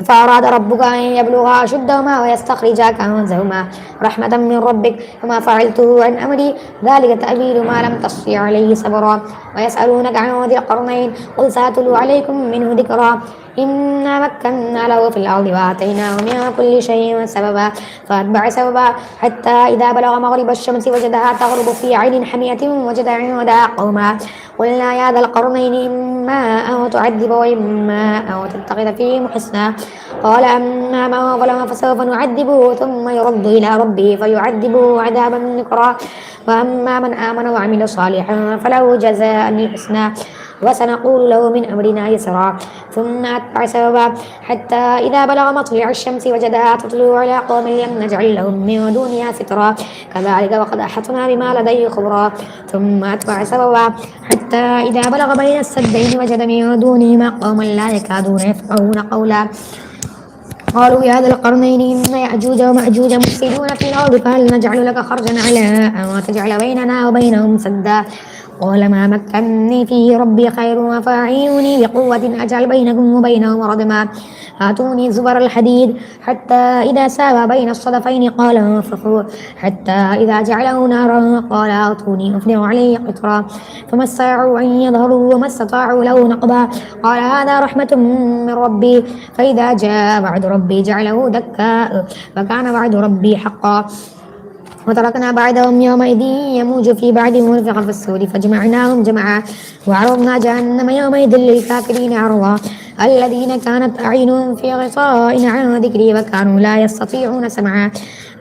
فأراد ربك أن يبلغا أشدهما ويستخرجا كنزهما رحمة من ربك وما فعلته عن أمري ذلك تأويل ما لم تستطع عليه صبرا ويسألونك عن ذي القرنين قل سأتلو عليكم منه ذكرا إنا مكنا له في الأرض وآتيناه من كل شيء سببا فأتبع سببا حتى إذا بلغ مغرب الشمس وجدها تغرب في عين حمية وجد عندها قوما قلنا يا ذا القرنين إما أن تعذب وإما أن تتخذ فيهم حسنا قال أما من ظلم فسوف نعذبه ثم يرد إلى ربه فيعذبه عذابا نكرا وأما من آمن وعمل صالحا فله جزاء الحسنى وسنقول له من أمرنا يسرا ثم أتبع سببا حتى إذا بلغ مطلع الشمس وجدها تطلع على قوم لم نجعل لهم من دونها سترا كذلك وقد أحطنا بما لديه خبرا ثم أتبع سببا حتى إذا بلغ بين السدين وجد من دونهما قوما لا يكادون يفقهون قولا قالوا يا ذا القرنين إن يأجوج ومأجوج مفسدون في الأرض فهل نجعل لك خرجا على أن تجعل بيننا وبينهم سدا قال ما مكنني فيه ربي خير فأعينوني بقوة أجعل بينكم وبينهم ردما آتوني زبر الحديد حتى إذا ساوى بين الصدفين قال انفخوا حتى إذا جعله نارا قال آتوني أفرغ عليه قطرا فما استطاعوا أن يظهروا وما استطاعوا له نقبا قال هذا رحمة من ربي فإذا جاء وعد ربي جعله دكا وكان وعد ربي حقا وتركنا بعدهم يومئذ يموج في بعد ونفخ في الصور فجمعناهم جمعا وعرضنا جهنم يومئذ للكافرين عرضا الذين كانت أعينهم في غطاء عن ذكري وكانوا لا يستطيعون سمعا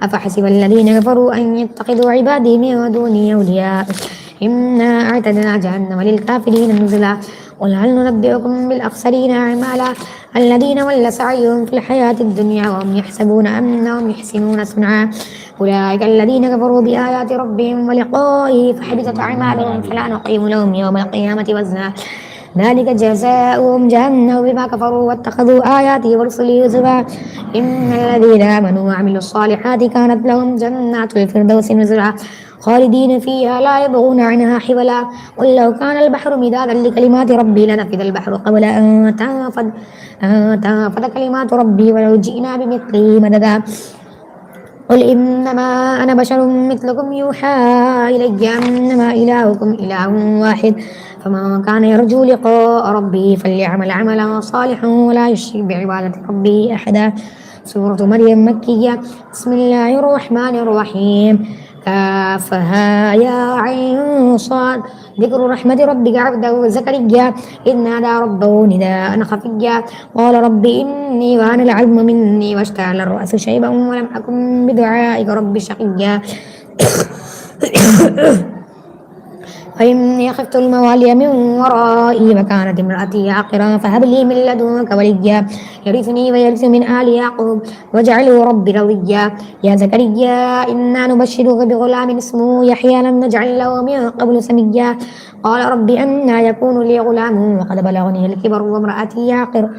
أفحسب الذين كفروا أن يتخذوا عبادي من دوني أولياء إنا أعتدنا جهنم للكافرين نزلا قل هل ننبئكم بالأخسرين أعمالا الذين ضل سعيهم في الحياة الدنيا وهم يحسبون أنهم يحسنون صنعا أولئك الذين كفروا بآيات ربهم ولقائه فحبطت أعمالهم فلا نقيم لهم يوم القيامة وزنا ذلك جزاؤهم جهنم بما كفروا واتخذوا آياتي ورسلي هزوا إن الذين آمنوا وعملوا الصالحات كانت لهم جنات الفردوس نزلا خالدين فيها لا يبغون عنها حولا قل لو كان البحر مدادا لكلمات ربي لنفذ البحر قبل أن تنفذ كلمات ربي ولو جئنا بمثله مددا قل إنما أنا بشر مثلكم يوحى إلي أنما إلهكم إله واحد فمن كان يرجو لقاء ربه فليعمل عملا صالحا ولا يشرك بعبادة ربه أحدا سورة مريم مكية. بسم الله الرحمن الرحيم. كافها يا عين صاد. ذكر رحمة ربك عبده زكريا إذ نادى ربه نداء خفيا قال رب إني وهن العظم مني واشتعل الرأس شيبا ولم أكن بدعائك رب شقيا فإني خفت الموالي من ورائي وكانت امرأتي عاقرا فهب لي من لدنك وليا يرثني ويرث من آل يعقوب واجعله ربي رضيا يا زكريا إنا نبشرك بغلام اسمه يحيى لم نجعل له من قبل سميا قال رب أنى يكون لي غلام وقد بلغني الكبر وامرأتي عاقر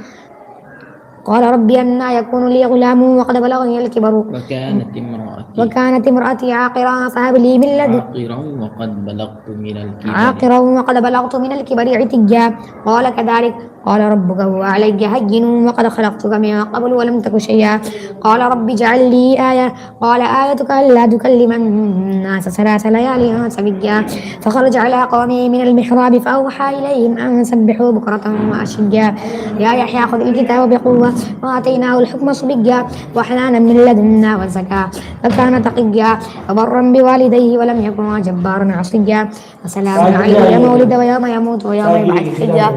قال رب أنى يكون لي غلام وقد بلغني الكبر وكانت امرأتي عاقرا فهب لي من لدنك عاقرا وقد بلغت من الكبر عتيا قال كذلك قال ربك هو علي هين وقد خلقتك من قبل ولم تك شيئا قال رب اجعل لي آية قال آيتك ألا تكلم الناس 3 ليال سويا فخرج على قومه من المحراب فأوحى إليهم أن سبحوا بكرة وعشيا يا يحيى خذ الكتاب بقوة وآتيناه الحكم صبيا وحنانا من لدنا وزكاة وكان تقيا وبرا بوالديه ولم يكن جبارا عصيا وسلام عليه يوم ولد ويوم يموت ويوم يبعث حيا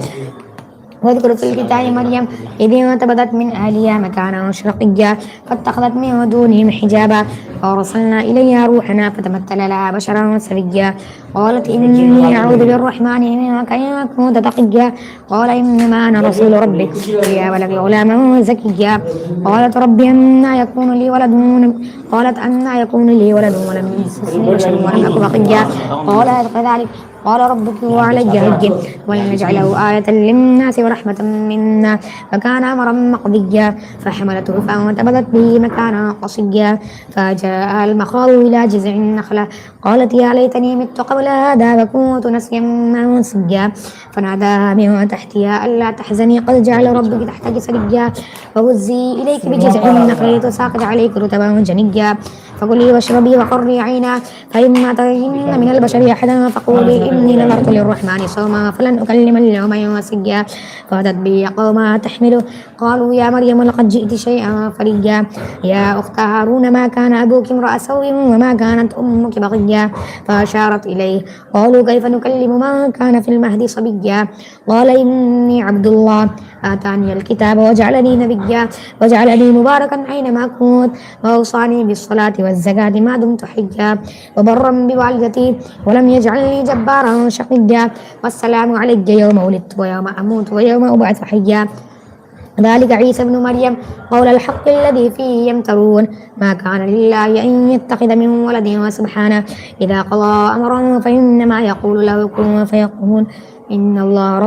واذكر في الكتاب مريم إذ انتبذت من أهلها مكانا شرقيا فاتخذت من دونهم حجابا فأرسلنا إليها روحنا فتمثل لها بشرا سويا قالت إني أعوذ بالرحمن منك إن كنت تقيا قال إنما أنا رسول ربك يا ولد غلاما زكيا قالت ربي أنى يكون لي ولد ولم يمسسني بشر ولم أك بقيا قال كذلك قال ربك هو علي هين ولنجعله آية للناس ورحمة منا فكان أمرا مقضيا فحملته فانتبذت به مكانا قصيا فجاء المخاض إلى جذع النخلة قالت يا ليتني مت قبل هذا وكنت نسيا منسيا فناداها من تحتها ألا تحزني قد جعل ربك تحتك سريا وهزي إليك بجذع النخلة تساقط عليك رطبا جنيا فكلي واشربي وقري عينا فإما ترين من البشر أحدا فقولي إني نذرت للرحمن صوما فلن أكلم اليوم إنسيا فأتت به قومها تحمله قالوا يا مريم لقد جئت شيئا فريا يا أخت هارون ما كان أبوك امرأ سوء وما كانت أمك بغيا فأشارت إليه قالوا كيف نكلم من كان في المهد صبيا قال إني عبد الله آتاني الكتاب وجعلني نبيا وجعلني مباركا أينما كنت وأوصاني بالصلاة والزكاة ما دمت حيا وبرا بوالدتي ولم يجعلني جبارا شقيا والسلام علي يوم ولدت ويوم أموت ويوم أبعث حيا ذلك عيسى ابن مريم قول الحق الذي فيه يمترون ما كان لله أن يتخذ من ولد وسبحانه إذا قضى أمرا فإنما يقول له كن فيكون إن الله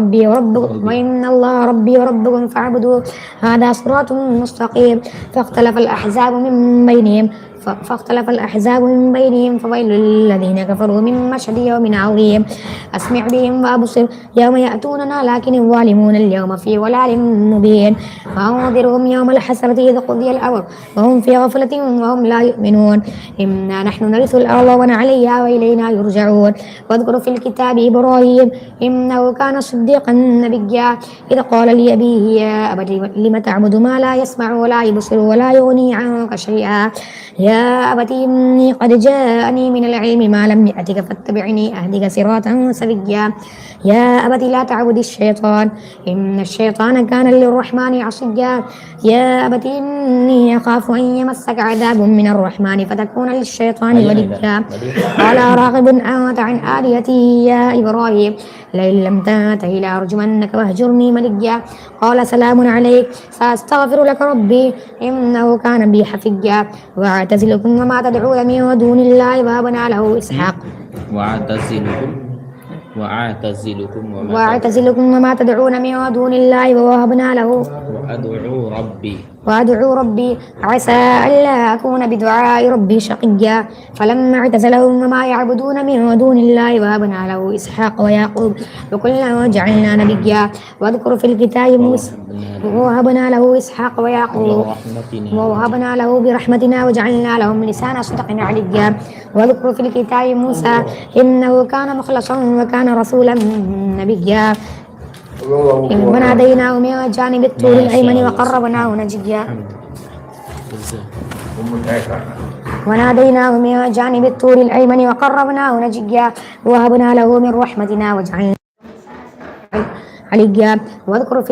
ربي وربكم فاعبدوه هذا صراط مستقيم فاختلف الأحزاب من بينهم فويل للذين كفروا من مشهد يوم عظيم أسمع بهم وأبصر يوم يأتوننا لكن الظالمون اليوم في ضلال مبين وأنذرهم يوم الحسرة إذ قضي الأمر وهم في غفلة وهم لا يؤمنون إنا نحن نرث الأرض ومن عليها وإلينا يرجعون واذكر في الكتاب إبراهيم إنه كان صديقا نبيا إذ قال لأبيه يا أبت لم تعبد ما لا يسمع ولا يبصر ولا يغني عنك شيئا يا أبت إني قد جاءني من العلم ما لم يأتك فاتبعني أهدك صراطا سويا يا أبت لا تعبد الشيطان إن الشيطان كان للرحمن عصيا يا أبت إني أخاف أن يمسك عذاب من الرحمن فتكون للشيطان وليا قال راغب أنت عن آلهتي يا إبراهيم لئن لم تنته لأرجمنك واهجرني مليا قال سلام عليك سأستغفر لك ربي إنه كان بي حفيا وأعتزلكم وما تدعون من دون الله وهبنا له إسحاق وأعتزلكم وما تدعون من دون الله ووهبنا له وأدعو ربي عسى ألا أكون بدعاء ربي شقيا فلما اعتزلهم وما يعبدون من دون الله وهبنا له إسحاق ويعقوب وكلا جعلنا نبيا واذكر في الكتاب موسى ووهبنا له إسحاق ويعقوب ووهبنا له برحمتنا وجعلنا لهم لسان صدق عليا واذكر في الكتاب موسى إنه كان مخلصا وكان رسولا نبيا وناديناه من جانب الطور الأيمن وقربناه نجيا وناديناه من جانب الطور الأيمن وقربناه نجيا ووهبنا له من رحمتنا وجعلنا عليا. واذكر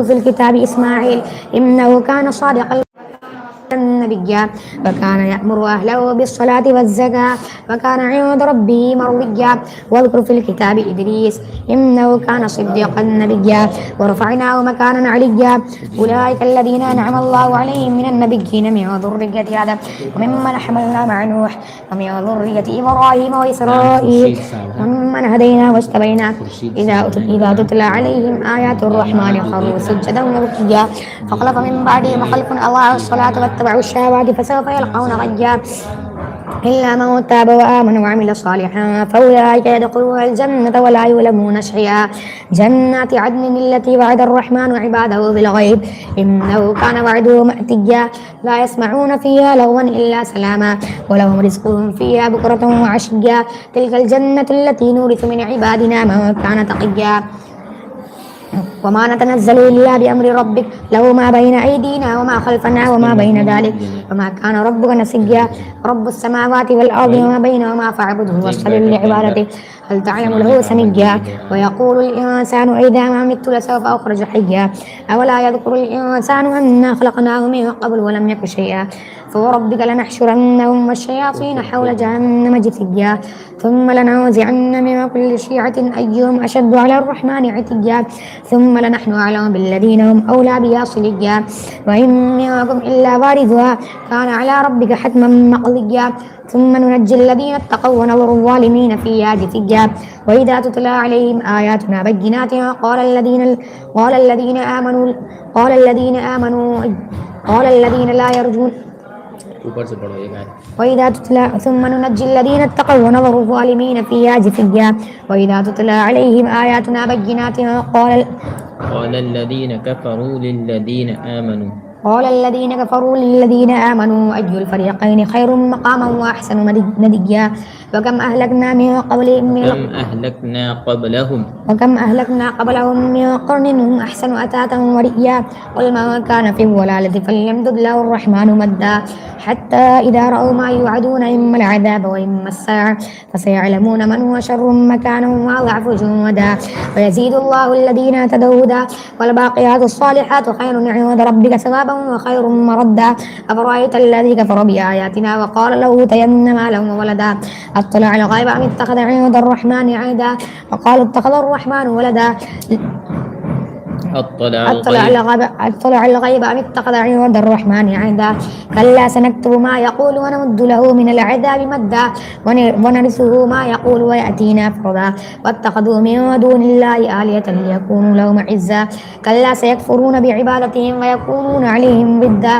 في الكتاب إسماعيل إنه كان صادق النبي وكان يأمر أهله بالصلاة والزكاة وكان عند ربه مرضيا. واذكر في الكتاب إدريس إنه كان صديقا نبيا ورفعناه مكانا عليا. أولئك الذين أنعم الله عليهم من النبيين من ذرية آدم وممن حملنا مع نوح ومن ذرية إبراهيم وإسرائيل وممن هدينا واجتبينا إذا تتلى عليهم آيات الرحمن خروا سجدا وبكيا. فخلف من بعدهم خلف أضاعوا الصلاة واتبعوا الشهوات فسوف يلقون غيا إلا من تاب وآمن وعمل صالحا فأولئك يدخلون الجنة ولا يظلمون شيئا. جنات عدن التي وعد الرحمن عباده بالغيب إنه كان وعده مأتيا. لا يسمعون فيها لغوا إلا سلاما ولهم رزقهم فيها بكرة وعشيا. تلك الجنة التي نورث من عبادنا من كان تقيا. وما نتنزل إلا بأمر ربك له ما بين أيدينا وما خلفنا وما بين ذلك وما كان ربك نسيا. رب السماوات والأرض وما بينهما فاعبده واصطبر لعبادته هل تعلم له سميا. ويقول الإنسان إذا ما مت لسوف أخرج حيا. أولا يذكر الإنسان أنا خلقناه من قبل ولم يك شيئا. فوربك لنحشرنهم والشياطين حول جهنم جثيا ثم لننزعن من كل شيعة أيهم أشد على الرحمن عتيا ثم لنحن أعلم بالذين هم أولى بها صليا. وإن منكم إلا واردها كان على ربك حتما مقضيا ثم ننجي الذين اتقوا ونذر الظالمين فيها جثيا. وإذا تتلى عليهم آياتنا بينات قال الذين لا يرجون وإذا تتلى ثم ننجي الذين اتقوا ونذر الظالمين فيها جثيا. وإذا تتلى عليهم آياتنا بينات قال الذين كفروا للذين آمنوا أي الفريقين خير مقاما وأحسن نديا. وكم أهلكنا قبلهم من قرن هم أحسن أثاثا ورئيا. قل من كان في الضلالة فليمدد له الرحمن مدا حتى إذا رأوا ما يوعدون إما العذاب وإما الساعة فسيعلمون من هو شر مكانا وأضعف جندا. ويزيد الله الذين اهتدوا هدى والباقيات الصالحات خير عند ربك ثوابا وخير مردا. أفرأيت الذي كفر بآياتنا وقال لأوتين مالا وولدا أطلع الغيب أم اتخذ عند الرحمن عهدا. وقالوا اتخذ الرحمن ولدا أطلع الغيب أم اتخذ عند الرحمن عهدا. كلا سنكتب ما يقول ونمد له من العذاب مدا ونرثه ما يقول ويأتينا فردا. واتخذوا من دون الله آلهة ليكونوا لهم عزا. كلا سيكفرون بعبادتهم ويكونون عليهم ضدا.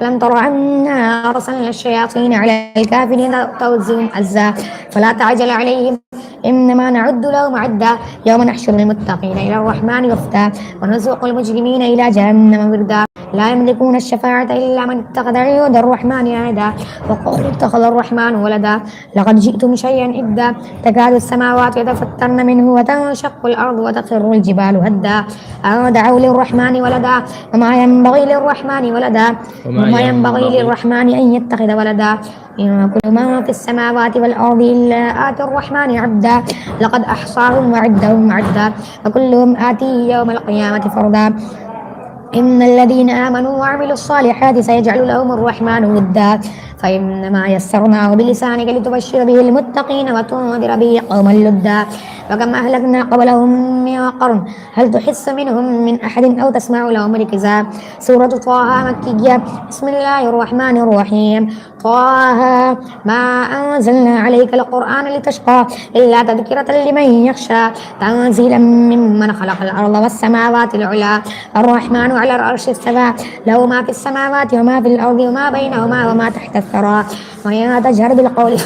ألم تر أنا أرسلنا الشياطين على الكافرين تؤزهم عزا فلا تعجل عليهم إنما نعد لهم عدا. يوم نحشر المتقين إلى الرحمن وفدا ونسوق المجرمين إلى جهنم وردا. لا يملكون الشفاعة إلا من اتخذ عند الرحمن عهدا. وقالوا اتخذ الرحمن ولدا لقد جئتم شيئا إدا. تكاد السماوات يتفطرن منه وتنشق الأرض وتخر الجبال هدا أن دعوا للرحمن ولدا وما ينبغي للرحمن أن يتخذ ولدا. إن كل من في السماوات والأرض إلا آتي الرحمن عبدا لقد أحصاهم وعدهم عدا وكلهم آتيه يوم القيامة فردا. إن الذين آمنوا وعملوا الصالحات سيجعل لهم الرحمن ودا فإنما يسرناه بلسانك لتبشر به المتقين وتنذر به قوما لدا. وكم أهلكنا قبلهم من قرن هل تحس منهم من أحد أو تسمع لهم ركزا. سورة طه مكية. بسم الله الرحمن الرحيم. طه ما أنزلنا عليك القرآن لتشقى إلا تذكرة لمن يخشى تنزيلا ممن خلق الأرض والسماوات العلى الرحمن على العرش استوى له ما في السماوات وما في الأرض وما بينهما وما تحت الثرى. وإن تجهر بالقول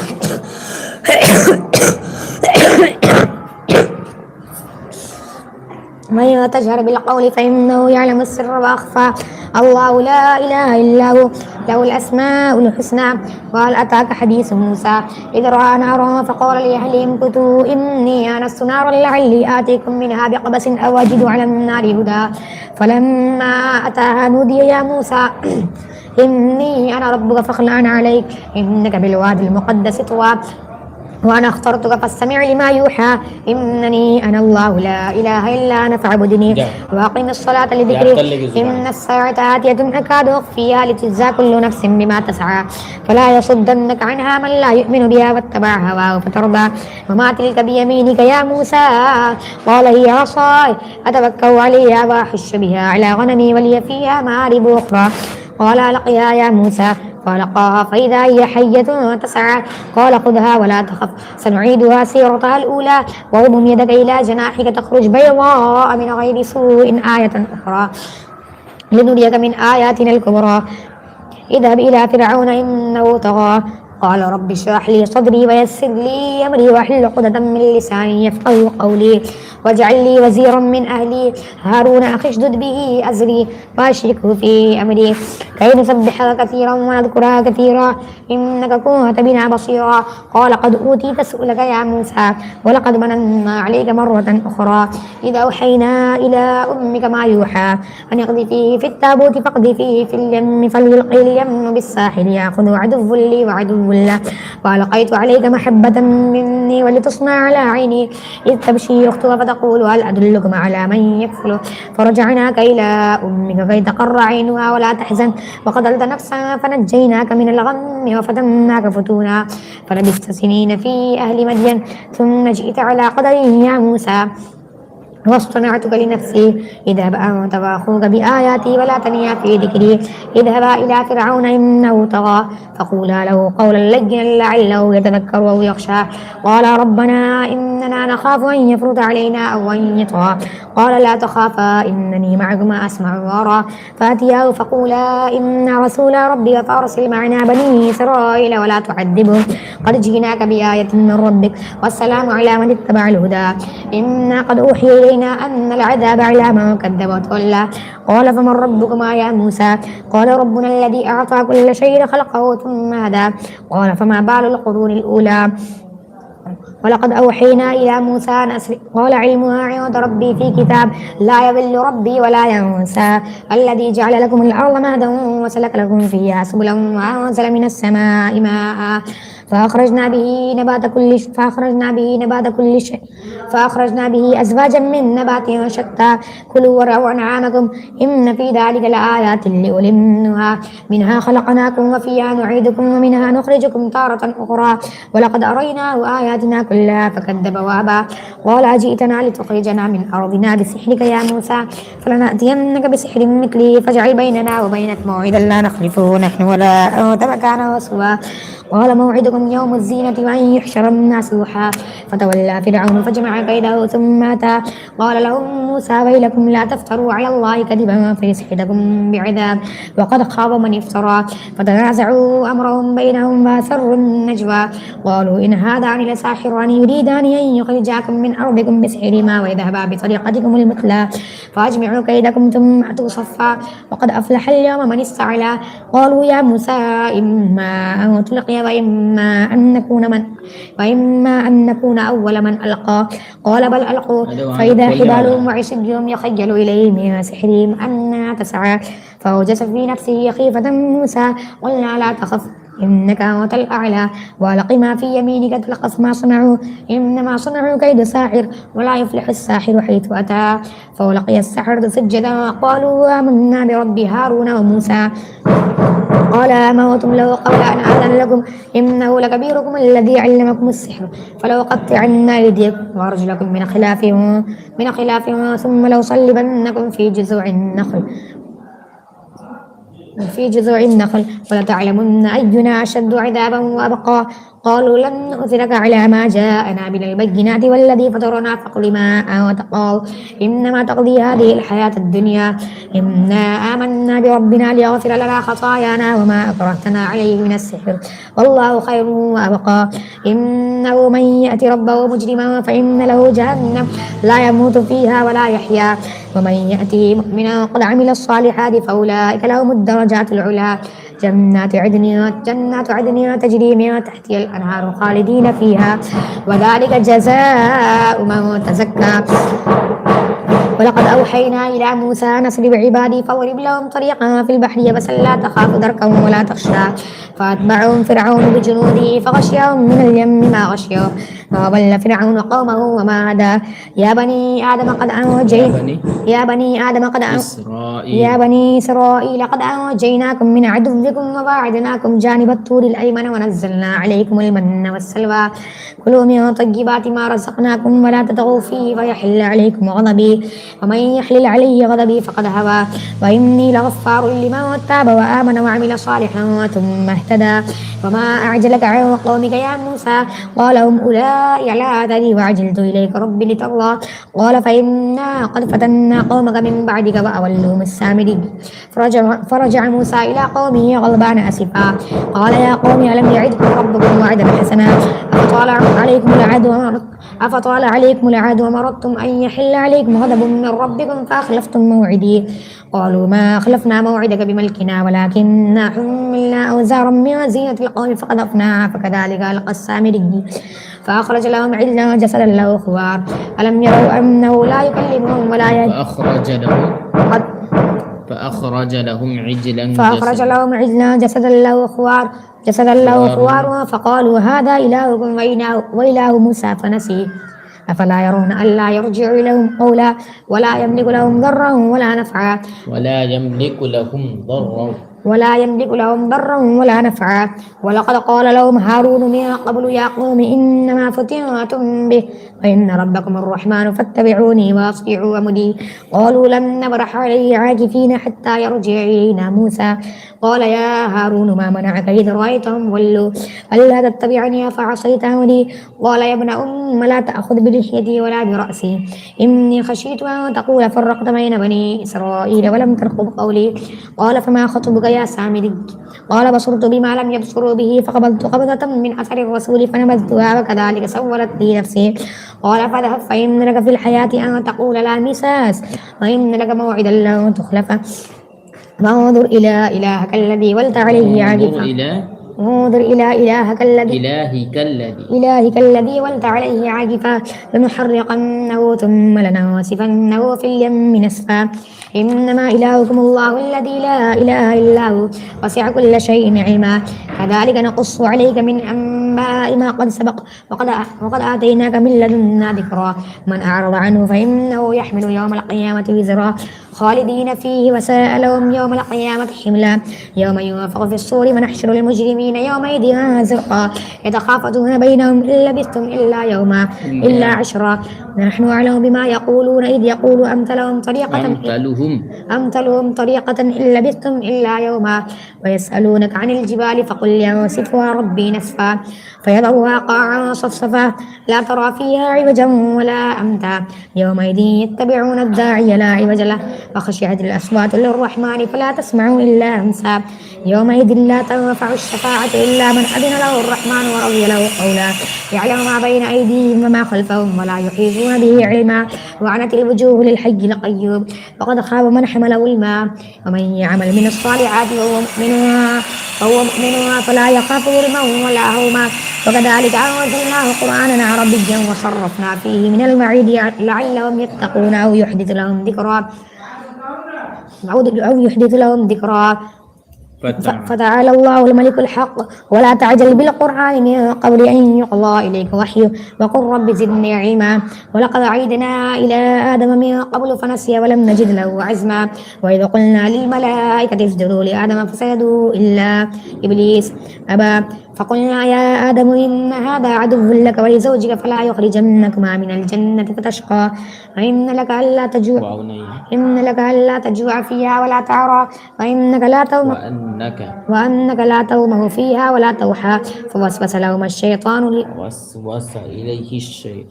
ومن تجهر بالقول فإنه يعلم السر وأخفى. الله لا إله إلا هو له الأسماء الحسنى. قال أتاك حديث موسى إذ رأى نارا فقال لأهلهم كثوا إني آنست نارا لعلي آتيكم منها بقبس أو أجد على النار هدى فلما أتاها نودي يا موسى إني أنا ربك فاخلع عليك إنك بالوادي المقدس طوى وأنا اخترتك فاستمع لما يوحى إنني أنا الله لا إله إلا أنا فاعبدني وأقم الصلاة لذكري إن الساعة آتية أكاد أخفيها لتجزى كل نفس بما تسعى فلا يصدنك عنها من لا يؤمن بها واتبع هواه فترضى وما تلك بيمينك يا موسى قال هي عصاي أتوكل عليها وأحش بها على غنمي ولي فيها مآرب أخرى قال ألقها يا موسى فألقاها فإذا هي حية تسعى قال خذها ولا تخف سنعيدها سيرتها الأولى واضم يدك إلى جناحك تخرج بيضاء من غير سوء آية أخرى لنريك من آياتنا الكبرى اذهب إلى فرعون إنه طغى قال رب اشرح لي صدري ويسر لي أمري واحلل عقدة من لساني يفقهوا قولي واجعل لي وزيرا من أهلي هارون أخي اشدد به أزري وأشركه في أمري كي نسبحك كثيرا ونذكرها كثيرا إنك كنت بنا بصيرا قال قد أوتيت سؤلك يا موسى ولقد مننا عليك مرة أخرى إذا أوحينا إلى أمك ما يوحى أن اقذفيه في التابوت فاقذفيه في اليم فليلقي اليم بالساحل يأخذ عدو لي وعدو له وألقيت عليك محبة مني ولتصنع على عيني إذ تمشي أختها فتقول هل أدلكم على من يكفله فرجعناك إلى أمك كي تقر عينها ولا تحزن وقتلت نفسا فنجيناك من الغم وفتناك فتونا فلبثت سنين في أهل مدين ثم جئت على قدر يا موسى واصطنعتك لنفسي اذهب أنت وأخوك بآياتي ولا تنيا في ذكري اذهبا إلى فرعون إنه طغى فقولا له قولا لينا لعله يتذكر أو يخشى قال ربنا إننا نخاف أن يفرط علينا أو أن يطغى قال لا تخافا إنني معكما أسمع وأرى فأتياه فقولا إنا رسول ربك فأرسل معنا بني إسرائيل ولا تعذبهم قد جئناك بآية من ربك والسلام على من اتبع الهدى إنا قد أوحي أن العذاب على من كذب وتولى قال فمن ربكما يا موسى قال ربنا الذي أعطى كل شيء خلقه ثم هدى قال فما بال القرون الأولى ولقد أوحينا إلى موسى أن أسر قال علمها عند ربي في كتاب لا يضل ربي ولا ينسى الذي جعل لكم الأرض مهدا وسلك لكم فيها سبلا وأنزل من السماء ماء فأخرجنا به أزواجا من نبات شتى كلوا وارعوا أنعامكم إن في ذلك لآيات لأولي النهى منها خلقناكم وفيها نعيدكم ومنها نخرجكم تارة أخرى ولقد أريناه آياتنا كلها فكذب وأبى قال أجئتنا لتخرجنا من أرضنا بسحرك يا موسى فلنأتينك بسحر مثله فاجعل بيننا وبينك موعدا لا نخلفه نحن ولا أنت مكانا سوى قال موعدكم يوم الزينة وأن يحشر الناس ضحى فتولى فرعون فجمع كيده ثم أتى قال لهم موسى ويلكم لا تفتروا على الله كذبا فيسحتكم بعذاب وقد خاب من افترى فتنازعوا أمرهم بينهم وأسروا النجوى قالوا إن هذان لساحران يريدان أن يخرجاكم من أرضكم بسحرهما ويذهبا بطريقتكم المثلى فأجمعوا كيدكم ثم أتوا صفا وقد أفلح اليوم من استعلى قالوا يا موسى إما أن تلقي وإما أن نكون أول من ألقى قال بل ألقوا فإذا حبالهم وعصيهم يخيل إليه من سحرهم أنها تسعى فأوجس في نفسه خيفة موسى قلنا لا تخف إنك أنت الأعلى وألق ما في يمينك تلقف ما صنعوا إنما صنعوا كيد ساحر ولا يفلح الساحر حيث أتى فألقي السحرة سجدا قالوا آمنا برب هارون وموسى قال آمنتم له قبل أن آذن لكم إنه لكبيركم الذي علمكم السحر فلأقطعن أيديكم وأرجلكم من خلاف ثم لأصلبنكم في جذوع النخل ولتعلمن أينا أشد عذابا وأبقى قالوا لن نؤثرك على ما جاءنا من البينات والذي فطرنا فاقض ما أنت قاض إنما تقضي هذه الحياة الدنيا إنا آمنا بربنا ليغفر لنا خطايانا وما أكرهتنا عليه من السحر والله خير وأبقى إنه من يأتي ربه مجرما فإن له جهنم لا يموت فيها ولا يحيا ومن يأتي مؤمنا قد عمل الصالحات فأولئك لهم الدرجات العلى جنات عدن تجري من تحتها الأنهار خالدين فيها وذلك جزاء من تزكى ولقد أوحينا إلى موسى أن أسر بعبادي فاضرب لهم طريقا في البحر يبسا لا تخاف دركا ولا تخشى فأتبعهم فرعون بجنوده فغشيهم من اليم ما غشيهم فضل فرعون قومه وما هدى يا بني آدم قد أنجيت يا بني آدم قد يا إسرائيل بني إسرائيل قد أنجيناكم من عدوكم وواعدناكم جانب الطور الأيمن ونزلنا عليكم المن والسلوى كلوا من طيبات ما رزقناكم ولا تطغوا فيه فيحل عليكم غضبي ومن يحلل عليه غضبي فقد هوى وإني لغفار لمن تاب وآمن وعمل صالحا ثم اهتدى وما أعجلك عن قومك يا موسى قال هم أولئك على آثاري وعجلت إليك ربي لترضى قال فإنا قد فتنا قومك من بعدك وأولهم السامرين فرجع موسى إلى قومه غضبان أسفا قال يا قوم ألم يعدكم ربكم وعدا حسنا أفطال عليكم العهد ومرضتم أن يحل عليكم غضب من ربكم فأخلفتم موعدي قالوا ما أخلفنا موعدك بملكنا ولكننا حملنا أوزارا من زينة القوم فقذفناها فكذلك ألقى السامري فأخرج لهم عجلا جسدا له خوار ألم يروا أنه لا يكلمهم ولا فأخرج لهم عجلا جسدا له خوار فقالوا هذا إلهكم وإله موسى فنسي أفلا يرون ألا يرجع إليهم قولا ولا يملك لهم ضرا ولا نفعا ولا يملك لهم ضرا ولا نفعا ولقد قال لهم هارون من قبل يا قوم إنما فتنتم به وإن ربكم الرحمن فاتبعوني وأطيعوا أمري قالوا لن نبرح عليه عاكفين حتى يرجع إلينا موسى قال يا هارون ما منعك إذ رأيتهم ولوا ألا تتبعني أفعصيت أمري قال يا ابن أم لا تأخذ بلحيتي ولا برأسي إني خشيت أن تقول فرقت بين بني إسرائيل ولم ترقب قولي قال فما خطبك يا سامري قال بصرت بما لم يبصروا به فقبضت قبضة من أثر الرسول فنبذتها وكذلك سولت لي نفسي قال فاذهب فإن لك في الحياة أن تقول لا مساس وإن لك موعدا لن تخلفه فانظر إلى إلهك الذي ولت عليه عاكفا انظر إلى إلهك الذي ولت عليه عاكفا لنحرقنه ثم لننسفنه في اليم نسفا إنما إلهكم الله الذي لا إله إلا هو وسع كل شيء علما كذلك نقص عليك من أنباء ما قد سبق وقد آتيناك من لدنا ذكرا من أعرض عنه فإنه يحمل يوم القيامة وزرا خالدين فيه وساء لهم يوم القيامة حملا يوم ينفخ في الصور ونحشر المجرمين يومئذ زرقا يتخافتون بينهم إن لبثتم إلا يوما إلا عشرا نحن أعلم بما يقولون إذ يقول أمثلهم طريقة إن لبثتم إلا يوما ويسألونك عن الجبال فقل ينسفها ربي نسفا فيذرها قاعا صفصفا لا ترى فيها عوجا ولا أمتا يومئذ يتبعون الداعي لا عوج له وخشعت الأصوات للرحمن فلا تسمع إلا همسا يومئذ لا تنفع الشفاعة إلا من أذن له الرحمن ورضي له قولا يعلم ما بين أيديهم وما خلفهم ولا يحيطون به علما وعنت الوجوه للحي القيوم وقد خاب من حمل ظلما ومن يعمل من الصالحات فهو مؤمن فلا يخاف ظلما ولا هوما وكذلك أنزلناه قرآنا عربيا وصرفنا فيه من المعيد لعلهم يتقون أو يحدث لهم ذكرا فتعالى الله الملك الحق ولا تعجل بالقرآن من قبل أن يقضى إليك وحيه وقل رب زدني علما ولقد عهدنا إلى آدم من قبل فنسي ولم نجد له عزما وإذ قلنا للملائكة اسجدوا لآدم فسجدوا إلا إبليس أبى فقلنا يا آدم إن هذا عدو لك ولزوجك فلا يخرجنكما من الجنة فتشقى وإن لك ألا تجوع فيها ولا تعرى وأنك لا تغمه فيها ولا توحى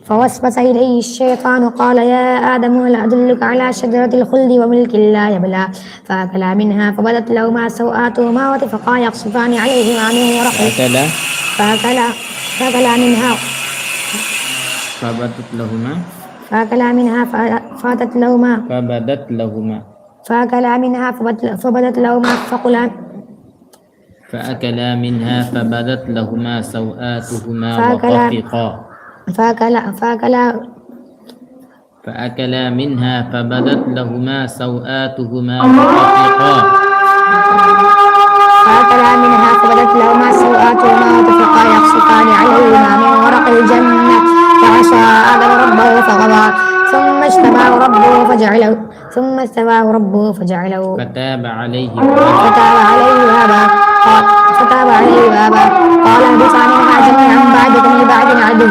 فوسوس إليه الشيطان قال يا آدم هل أدلك على شجرة الخلد وملك لا يبلى فأكلا منها فبدت لهما سوآتهما وطفقا يقصفان عليهما من ورق فأكلا منها فأكلا منها فاتت لهما فبدت لهما فأكلا منها فبدت لهما فأكلا منها فبدت لهما سوآتهما فأكلا وطفقا فأكلا فأكلا فأكلا منها فبدت لهما سوآتهما وطفقا فأكلا منها فبدت لهما سوآتهما وطفقا يخصفان عليهما من ورق الجنة فعصى آدم ربه فغوى ثم اجتباه ربه فجعله فتاب عليه فتاب عليه بابا قال اهبطا منها جميعا بعضكم لبعض عدو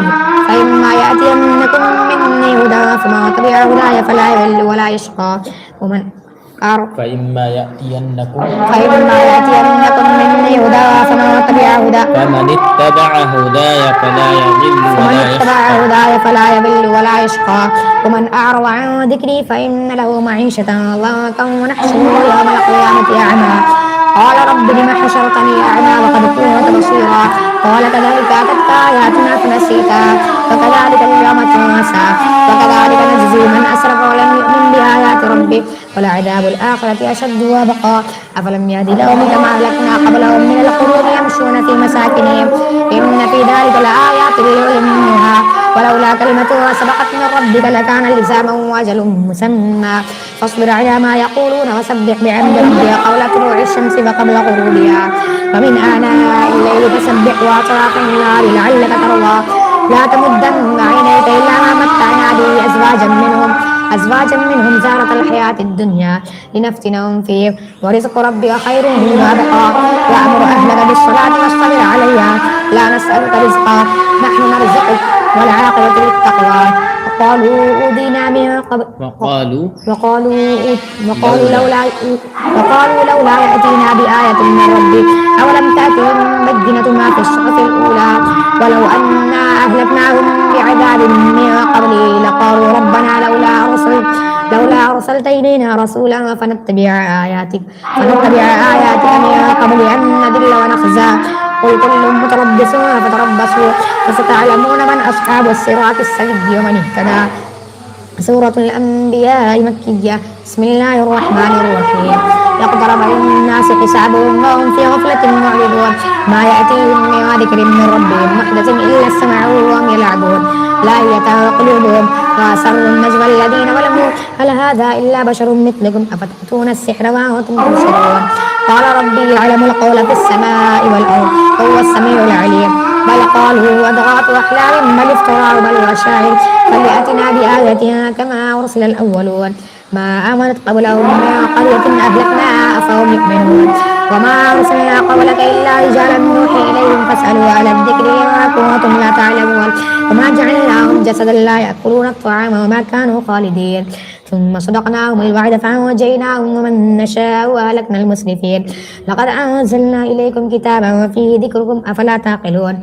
فإما يأتينكم مني هدى فمن تبع هداي فلا يضل ولا يشقى فإما يأتينكم مني هدى فمن اتبع هداي فلا يضل ولا يشقى ومن أعرض عن ذكري فإن له معيشة ضنكا ونحشره يوم القيامة أعمى قال رب لم حشرتني أعمى وقد كنت بصيرا قال كذلك أتتك آياتنا فنسيتها وكذلك اليوم تنسى وكذلك نجزي من أسرف ولم يؤمن بآيات ربه ولعذاب الآخرة أشد وأبقى أفلم يهد لهم كما أهلكنا قبلهم من القرون يمشون في مساكنهم إن في ذلك لآيات لأولي النهى ولولا كلمة سبقت من ربك لكان لزاما وأجل مسمى فاصبر على ما يقولون وسبح بحمد ربك قبل طلوع الشمس وقبل غروبها ومن آناء الليل فسبح وأطراف النهار لعلك ترضى لا تمدن عينيك إلا ما متعنا به أزواجا منهم زهرة الحياة الدنيا لنفتنهم فيه ورزق ربك خير وأبقى وأمر أهلك بالصلاة واصطبر عليها لا نسألك رزقا نحن نرزقك والعاقبة للتقوى وقالوا أوذينا من قبل وقالوا لولا يأتينا بآية من ربه أولم تأتهم بينة ما في الصحف الأولى ولو أنا أهلكناهم بعذاب من قبله لقالوا ربنا لولا أرسلت إلينا رسولا فنتبع آياتك من قبل أن نذل ونخزى قل كل متربص فتربصوا فستعلمون من أصحاب الصراط السوي ومن اهتدى. سورة الأنبياء مكية. بسم الله الرحمن الرحيم. اقترب للناس حسابهم وهم في غفلة معرضون ما يأتيهم من ذكر من ربهم محدث إلا استمعوه وهم يلعبون لاهية قلوبهم وأسروا النجوى الذين ظلموا هل هذا إلا بشر مثلكم أفتأتون السحر وأنتم تبصرون قال ربي يعلم القول في السماء والأرض وهو السميع العليم بل قالوا أضغاث أحلام بل افتراه بل هو شاعر فليأتنا بآياتها كما أرسل الأولون ما آمنت قبلهم من قرية أهلكناها أفهم يؤمنون وما أرسلنا قبلك إلا رجالا نوحي إليهم فاسألوا أهل الذكر إن كنتم لا تعلمون وما جعلناهم جسدا لا يأكلون الطعام وما كانوا خالدين ثم صدقناهم الوعد فأنجيناهم ومن نشاء وأهلكنا المسرفين لقد أنزلنا إليكم كتابا وفيه ذكركم أفلا تعقلون